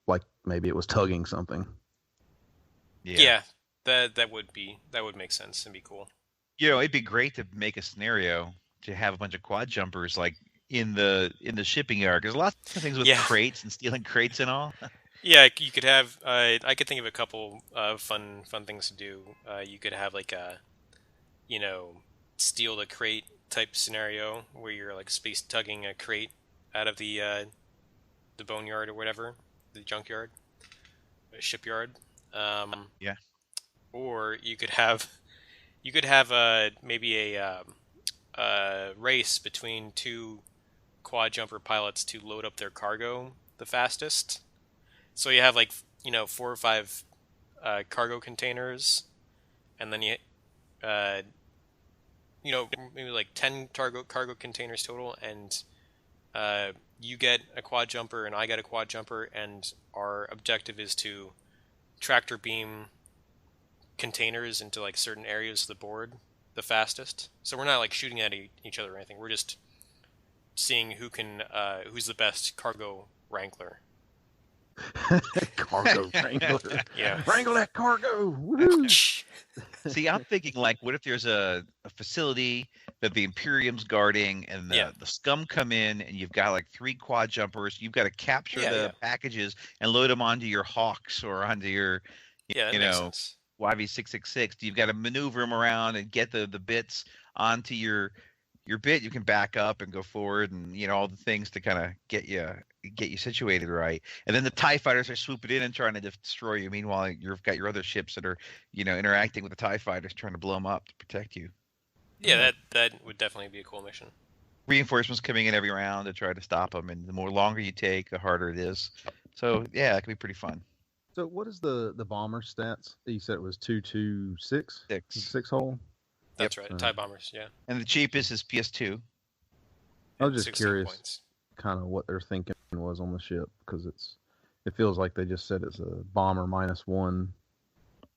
Like maybe it was tugging something. Yeah. That would make sense and be cool. It'd be great to make a scenario to have a bunch of quad jumpers like in the shipping yard. There's lots of things with crates and stealing crates and all. Yeah, you could have. I could think of a couple fun things to do. You could have like a, steal the crate type scenario where you're like space tugging a crate out of the boneyard or whatever, the junkyard. shipyard. Yeah. Or you could have maybe a race between two Quadjumper pilots to load up their cargo the fastest. So you have 4 or 5 cargo containers, and then maybe 10 cargo containers total, and you get a Quadjumper and I get a Quadjumper, and our objective is to tractor beam containers into certain areas of the board the fastest. So we're not shooting at each other or anything. We're just seeing who's the best cargo wrangler. Cargo wrangler. Yeah. Wrangle that cargo. Woo-hoo. See, I'm thinking what if there's a facility that the Imperium's guarding, and the scum come in, and you've got 3 Quadjumpers. You've got to capture the packages and load them onto your Hawks or onto your, makes sense. YV666. You've got to maneuver them around and get the bits onto your bit. You can back up and go forward, and all the things to kind of get you situated right. And then the TIE fighters are swooping in and trying to destroy you. Meanwhile, you've got your other ships that are interacting with the TIE fighters, trying to blow them up to protect you. Yeah, that would definitely be a cool mission. Reinforcements coming in every round to try to stop them, and the more longer you take, the harder it is. So yeah, it can be pretty fun. So what is the bomber stats? You said it was 226? 6 hole? That's right, TIE bombers, yeah. And the cheapest is PS2. I was just curious kind of what their thinking was on the ship, because it feels like they just said it's a bomber -1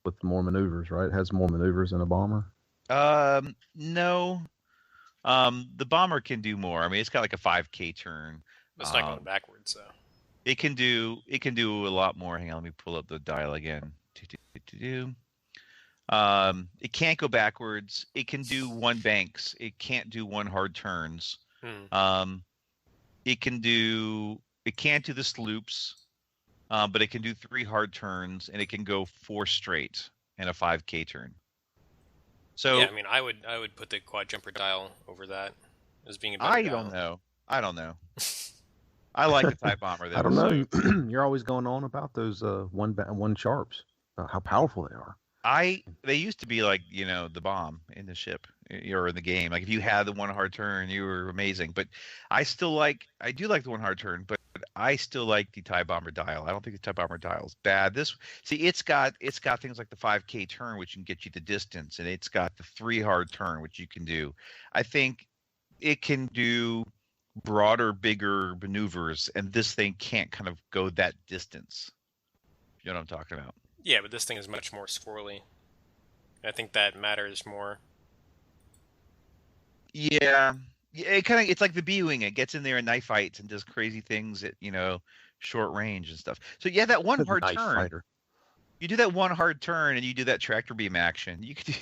with more maneuvers, right? It has more maneuvers than a bomber? No. The bomber can do more. I mean, it's got a 5K turn. It's not going backwards, so. It can do a lot more. Hang on, let me pull up the dial again. It can't go backwards. It can do 1 banks. It can't do 1 hard turns. It can't do the sloops, but it can do 3 hard turns, and it can go 4 straight and a 5K turn. So yeah, I mean, I would put the Quadjumper dial over that as being a better I dial. don't know. I like the TIE bomber. I don't know. You're always going on about those one sharps, how powerful they are. They used to be the bomb in the ship or in the game. If you had the 1 hard turn, you were amazing. But I do like the 1 hard turn, but I still like the TIE bomber dial. I don't think the TIE bomber dial is bad. It's got things like the 5K turn, which can get you the distance, and it's got the 3 hard turn, which you can do. I think it can do broader, bigger maneuvers, and this thing can't kind of go that distance. You know what I'm talking about? Yeah, but this thing is much more squirrely. I think that matters more. Yeah, it's like the B-wing. It gets in there and knife fights and does crazy things at short range and stuff. So yeah, that 1 hard turn. Fighter. You do that 1 hard turn and you do that tractor beam action. You could do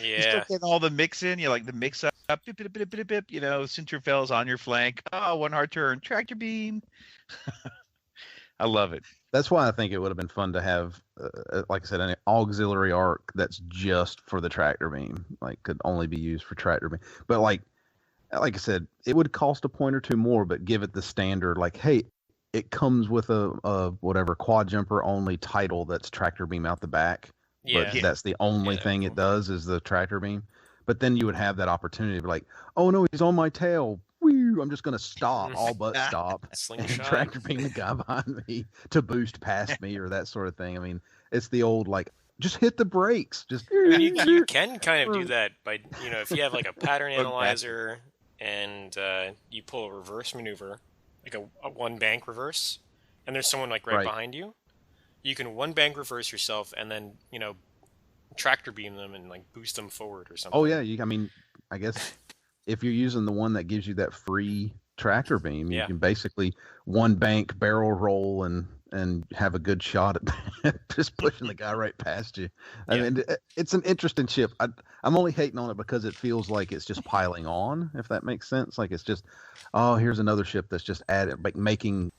you still get all the mix in. You the mix up, bip, bip, bip, bip, bip, Centrifels on your flank. Oh, 1 hard turn, tractor beam. I love it. That's why I think it would have been fun to have, like I said, an auxiliary arc that's just for the tractor beam, could only be used for tractor beam. But like I said, it would cost a point or 2 more, but give it the standard, hey, it comes with a whatever Quadjumper only title that's tractor beam out the back. Yeah. But that's the only thing it does is the tractor beam. But then you would have that opportunity to be oh no, he's on my tail. Woo, I'm just going to stop, all but stop, and tractor beam the guy behind me to boost past me or that sort of thing. I mean, it's the old, just hit the brakes. Just you can kind of do that by, if you have a pattern analyzer and you pull a reverse maneuver, a 1 bank reverse, and there's someone right behind you, you can 1 bank reverse yourself and then, tractor beam them and boost them forward or something. Oh yeah, I guess if you're using the one that gives you that free tractor beam, you can basically 1 bank barrel roll and have a good shot at just pushing the guy right past you. I mean, it's an interesting ship. I'm only hating on it because it feels like it's just piling on, if that makes sense. It's just, oh, here's another ship that's just added, making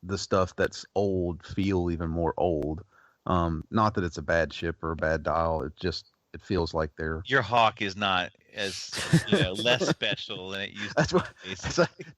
the stuff that's old feel even more old. Not that it's a bad ship or a bad dial. It feels like they're... Your Hawk is not as less special than it used to be.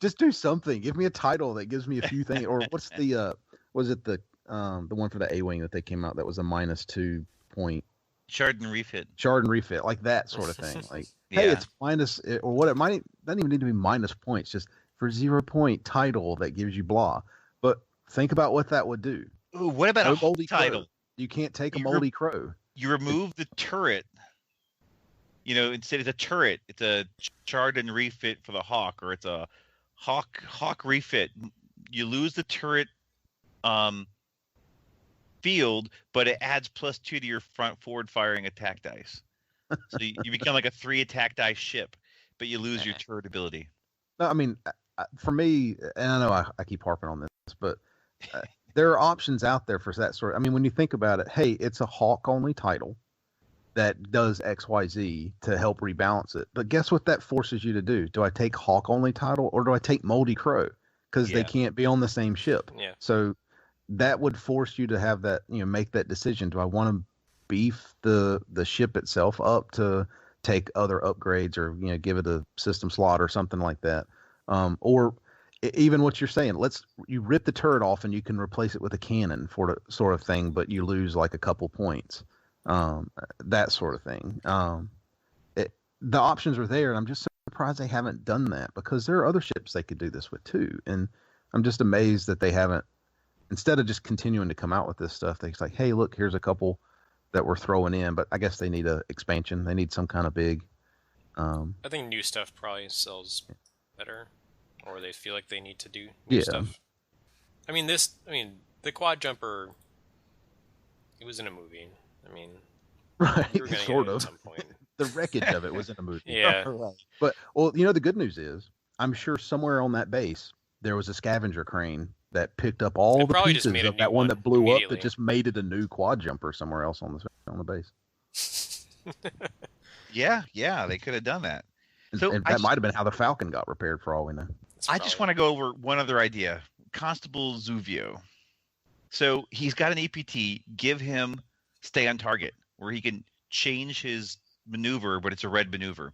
Just do something. Give me a title that gives me a few things. Or what's the was it the the one for the A-wing that they came out that was a -2 point shard and refit, like that sort of thing. Like, yeah. hey, it's minus, or what it might doesn't even need to be minus points, just for 0 point title that gives you blah. But think about what that would do. Ooh, what about a moldy title? Crow. You can't take a moldy crow. You remove the turret. Instead it's a turret, it's a shard and refit for the hawk, or it's a hawk refit. You lose the turret field, but it adds +2 to your front forward firing attack dice. So you become like a 3 attack dice ship, but you lose your turret ability. No, I mean, for me, and I know I keep harping on this, but there are options out there for that sort. I mean, when you think about it, hey, it's a hawk only title that does XYZ to help rebalance it. But guess what that forces you to do? Do I take hawk only title, or do I take moldy crow? Because they can't be on the same ship. Yeah. So that would force you to have that, make that decision. Do I want to beef the ship itself up to take other upgrades, or give it a system slot or something like that? Or even what you're saying, you rip the turret off and you can replace it with a cannon for the sort of thing, but you lose like a couple points. That sort of thing. The options are there, and I'm just surprised they haven't done that, because there are other ships they could do this with too. And I'm just amazed that they haven't, instead of just continuing to come out with this stuff, they're like, hey, look, here's a couple that we're throwing in, but I guess they need a expansion. They need some kind of big. I think new stuff probably sells better, or they feel like they need to do new stuff. I mean, the Quadjumper, it was in a movie. I mean, right, you were gonna sort get it of. at some point. The wreckage of it was in a movie. Yeah. Right. But, well, the good news is, I'm sure somewhere on that base, there was a scavenger crane that picked up all the pieces of that one that blew up that just made it a new Quadjumper somewhere else on the base. Yeah, they could have done that. So and that might have been how the Falcon got repaired, for all we know. I just want to go over one other idea. Constable Zuvio. So he's got an EPT. Give him stay on target, where he can change his maneuver, but it's a red maneuver.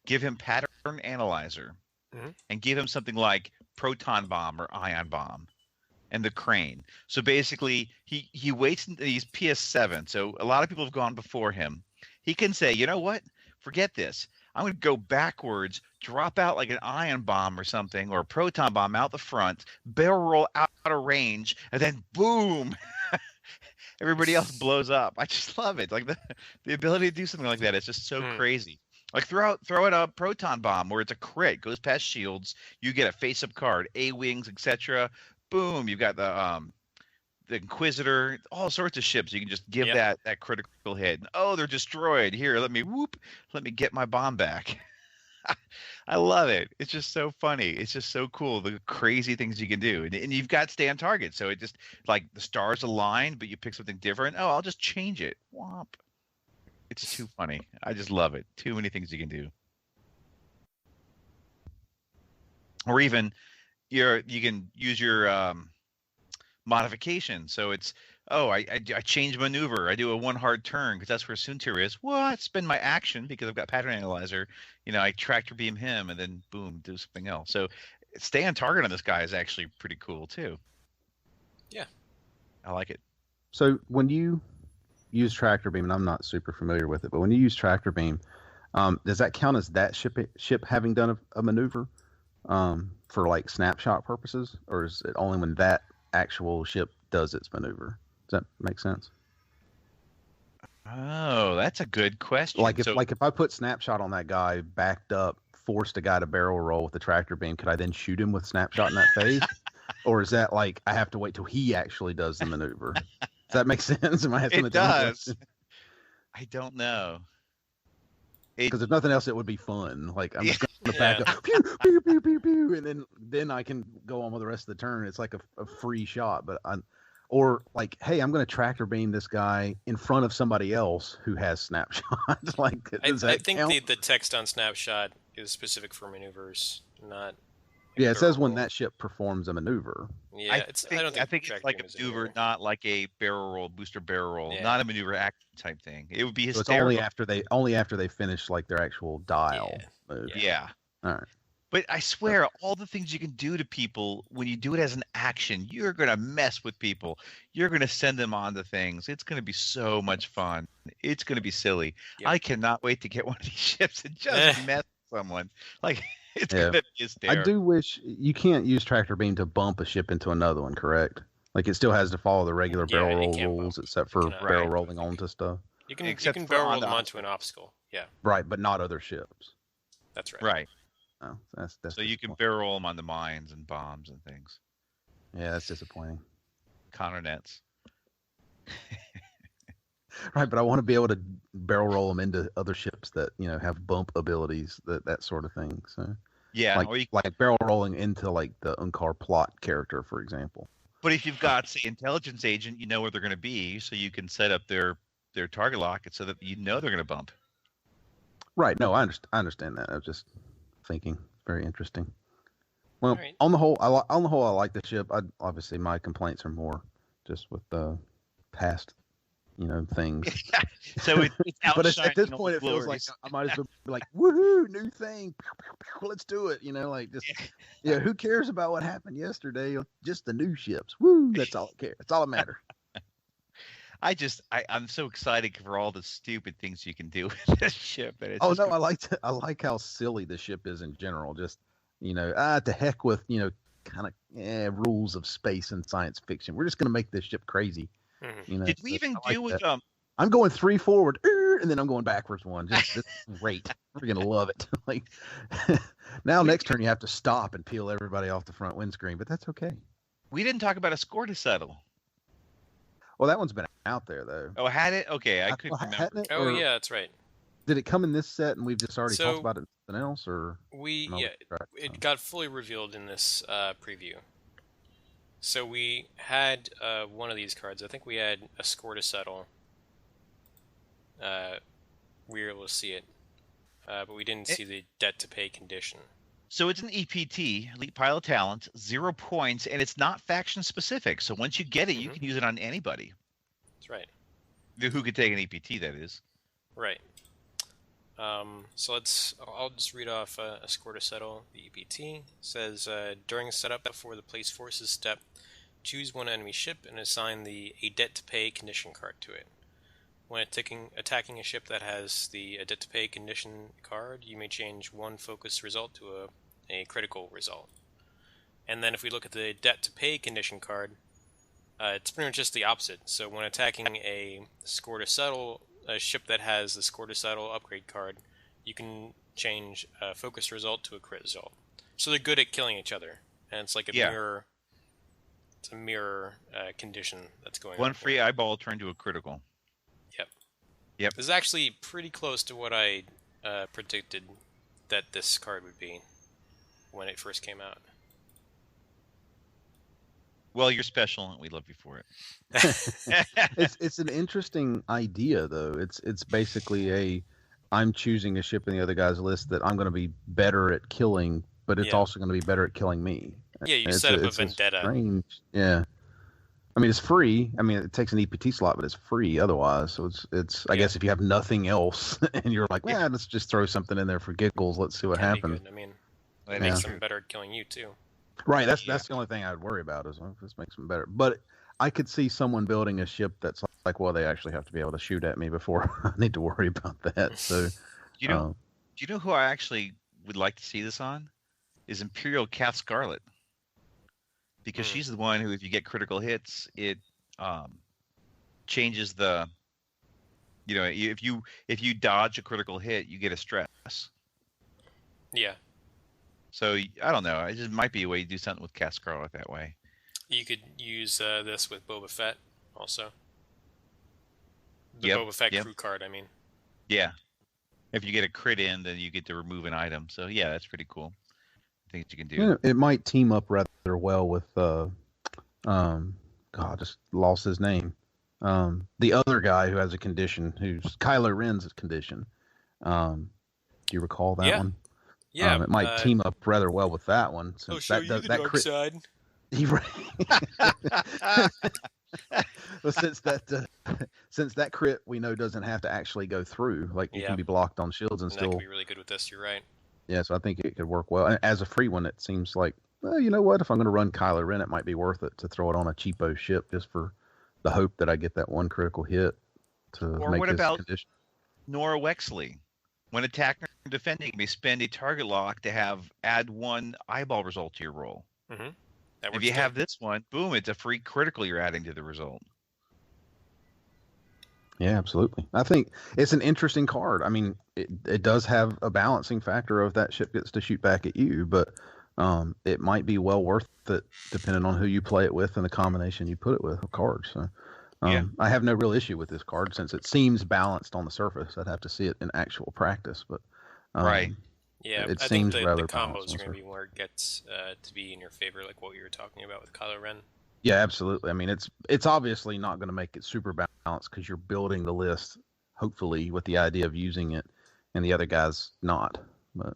Give him pattern analyzer, and give him something like proton bomb or ion bomb, and the crane. So basically, he waits. He's PS7, so a lot of people have gone before him. He can say, you know what? Forget this. I'm going to go backwards, drop out like an ion bomb or something, or a proton bomb out the front, barrel roll out of range, and then boom. Everybody else blows up. I just love it. Like the ability to do something like that is just so crazy. Like throw out a proton bomb where it's a crit, goes past shields, you get a face-up card, A-wings, etc. Boom, you've got the Inquisitor, all sorts of ships. You can just give that critical hit. Oh, they're destroyed. Here, let me get my bomb back. I love it. It's just so funny. It's just so cool. The crazy things you can do. And you've got stay on target. So it just like the stars align, but you pick something different. Oh, I'll just change it. Womp. It's too funny. I just love it. Too many things you can do. Or even you can use your modification. So it's, I change maneuver. I do a one hard turn because that's where Suntir is. Well, I spend my action because I've got pattern analyzer. I tractor beam him and then boom, do something else. So stay on target on this guy is actually pretty cool too. Yeah. I like it. So when you use tractor beam, and I'm not super familiar with it, but when you use tractor beam, does that count as that ship having done a maneuver for like snapshot purposes, or is it only when that actual ship does its maneuver? Does that make sense? Oh, that's a good question. Like if I put snapshot on that guy, backed up, forced a guy to barrel roll with the tractor beam, could I then shoot him with snapshot in that phase? Or is that like I have to wait till he actually does the maneuver? Does that make sense? Am I asking it does. I don't know. Because if nothing else, it would be fun. Like I'm just going to back up, pew, pew, pew, pew, pew, and then I can go on with the rest of the turn. It's like a free shot. But or like, hey, I'm going to tractor beam this guy in front of somebody else who has snapshot. Like, I think the text on snapshot is specific for maneuvers, not. Yeah, it says when that ship performs a maneuver. Yeah, I think it's like a maneuver, not like a barrel roll, booster barrel roll, not a maneuver action type thing. It would be hysterical. So it's only after they finish like their actual dial move. Yeah. All right. But I swear, all the things you can do to people when you do it as an action, you're going to mess with people. You're going to send them on to things. It's going to be so much fun. It's going to be silly. Yep. I cannot wait to get one of these ships and just mess with someone. Like, it's going to be hysterical. I do wish you can't use tractor beam to bump a ship into another one, correct? Like, it still has to follow the regular barrel roll rules, except for barrel rolling onto stuff. You can barrel roll them onto an obstacle. Yeah. Right, but not other ships. That's right. Right. Oh, that's so you can barrel roll them on the mines and bombs and things. Yeah, that's disappointing. Connor nets. Right, but I want to be able to barrel roll them into other ships that have bump abilities, that sort of thing. So yeah, like barrel rolling into like the Unkar plot character, for example. But if you've got, say, intelligence agent, you know where they're going to be, so you can set up their target lock so that you know they're going to bump. Right. No, I understand that. I was just thinking. Very interesting. Well, on the whole, I like the ship. Obviously, my complaints are more just with the past, things. So it's but at this point, it feels like I might as well be like, woohoo, new thing, let's do it. Like just, who cares about what happened yesterday? Just the new ships. Woo, that's all that cares. That's all that matters. I'm so excited for all the stupid things you can do with this ship. I like how silly the ship is in general. Just to heck with kind of rules of space and science fiction. We're just gonna make this ship crazy. Did we even do with I'm going 3 forward, and then I'm going backwards 1. Just great. We're gonna love it. Like now, next turn you have to stop and peel everybody off the front windscreen, but that's okay. We didn't talk about a score to settle. Well, that one's been out there, though. Oh, had it? Okay, I couldn't remember. Yeah, that's right. Did it come in this set, and we've just already talked about it in something else, or it got fully revealed in this preview. So we had one of these cards. I think we had a score to settle. We were able to see it, but we didn't see the debt to pay condition. So it's an EPT, Elite Pilot Talent, 0 points, and it's not faction specific. So once you get it, you can use it on anybody. That's right. Who could take an EPT, that is. Right. So I'll just read off a score to settle. The EPT says, during setup before the place forces step, choose one enemy ship and assign a debt to pay condition card to it. When attacking a ship that has the debt to pay condition card, you may change one focus result to a critical result. And then if we look at the debt to pay condition card, it's pretty much just the opposite. So when attacking a score to settle, a ship that has the score to settle upgrade card, you can change a focus result to a crit result. So they're good at killing each other, and it's like a mirror. It's a mirror condition that's going on. One free eyeball turned to a critical. Yep. This is actually pretty close to what I predicted that this card would be when it first came out. Well, you're special, and we love you for it. It's an interesting idea, though. It's basically I'm choosing a ship in the other guy's list that I'm going to be better at killing, but it's also going to be better at killing me. Yeah, you set up a vendetta. Strange, yeah. I mean, it's free. I mean, it takes an EPT slot, but it's free otherwise. So it's. I guess if you have nothing else and you're like, well, let's just throw something in there for giggles. Let's see what happens. I mean, it makes them better at killing you too. Right. That's the only thing I would worry about is if this makes them better. But I could see someone building a ship that's like, well, they actually have to be able to shoot at me before I need to worry about that. So, do you know who I actually would like to see this on? Is Imperial Cat Scarlet. Because she's the one who, if you get critical hits, it changes the. If you dodge a critical hit, you get a stress. Yeah. So I don't know. It just might be a way to do something with Cat Scarlet that way. You could use this with Boba Fett also. The Boba Fett crew card, I mean. Yeah. If you get a crit in, then you get to remove an item. So yeah, that's pretty cool. Things you can do. Yeah, it might team up rather well with just lost his name. The other guy who has a condition, who's Kylo Ren's condition. Do you recall that one? Yeah. It might team up rather well with that one. Since show you the dark side. Well, since that crit we know doesn't have to actually go through, like you can be blocked on shields and that still. That could be really good with this. You're right. Yeah, so I think it could work well. And as a free one, it seems like, well, you know what? If I'm going to run Kylo Ren, it might be worth it to throw it on a cheapo ship just for the hope that I get that one critical hit to Or make what this about condition. Nora Wexley? When attacking or defending, you may spend a target lock to add 1 eyeball result to your roll. Mm-hmm. If you have this one, boom, it's a free critical you're adding to the result. Yeah, absolutely. I think it's an interesting card. I mean, it does have a balancing factor of that ship gets to shoot back at you, but it might be well worth it depending on who you play it with and the combination you put it with of cards. So, I have no real issue with this card since it seems balanced on the surface. I'd have to see it in actual practice, but right. Yeah, it I seems think rather the combos balanced are on going to surface. be where it gets to be in your favor, like what you were talking about with Kylo Ren. Yeah, absolutely. I mean, it's obviously not going to make it super balanced because you're building the list, hopefully, with the idea of using it, and the other guy's not. But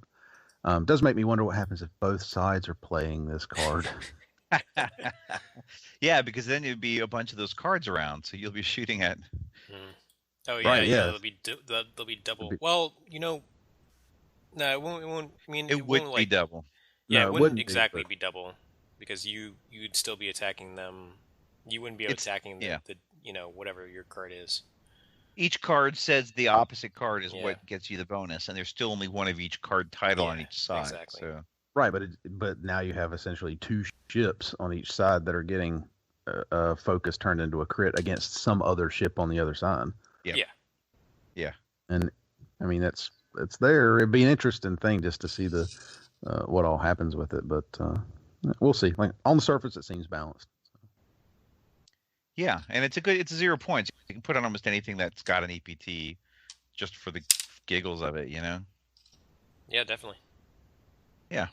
it does make me wonder what happens if both sides are playing this card. Yeah, because then there'd be a bunch of those cards around, so you'll be shooting at. Oh yeah, Right, yeah. They'll be double. Well, no, it won't. I mean, It won't would be double. Yeah, No, it it wouldn't wouldn't be, exactly but- be double, because you'd still be attacking them. You wouldn't be attacking the whatever your card is. Each card says the opposite card is what gets you the bonus, and there's still only one of each card title on each side. Exactly. So Right, but now you have essentially 2 ships on each side that are getting a focus turned into a crit against some other ship on the other side. yeah. And I mean it's there. It'd be an interesting thing just to see the what all happens with it, but we'll see. Like on the surface, it seems balanced. Yeah, and it's a 0 points. You can put on almost anything that's got an EPT, just for the giggles of it, you know. Yeah, definitely. Yeah.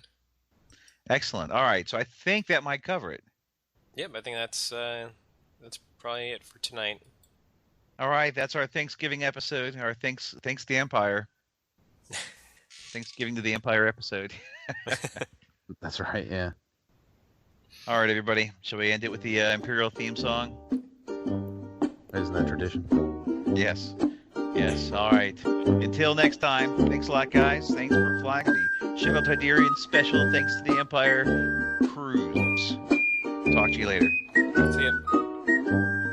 Excellent. All right, so I think that might cover it. Yep, I think that's probably it for tonight. All right, that's our Thanksgiving episode. Our thanks to the Empire. Thanksgiving to the Empire episode. That's right. Yeah. All right, everybody. Shall we end it with the Imperial theme song? Isn't that tradition? Yes. Yes. All right. Until next time. Thanks a lot, guys. Thanks for flying the Shuttle Tydirium special. Thanks to the Empire cruise. Talk to you later. See ya.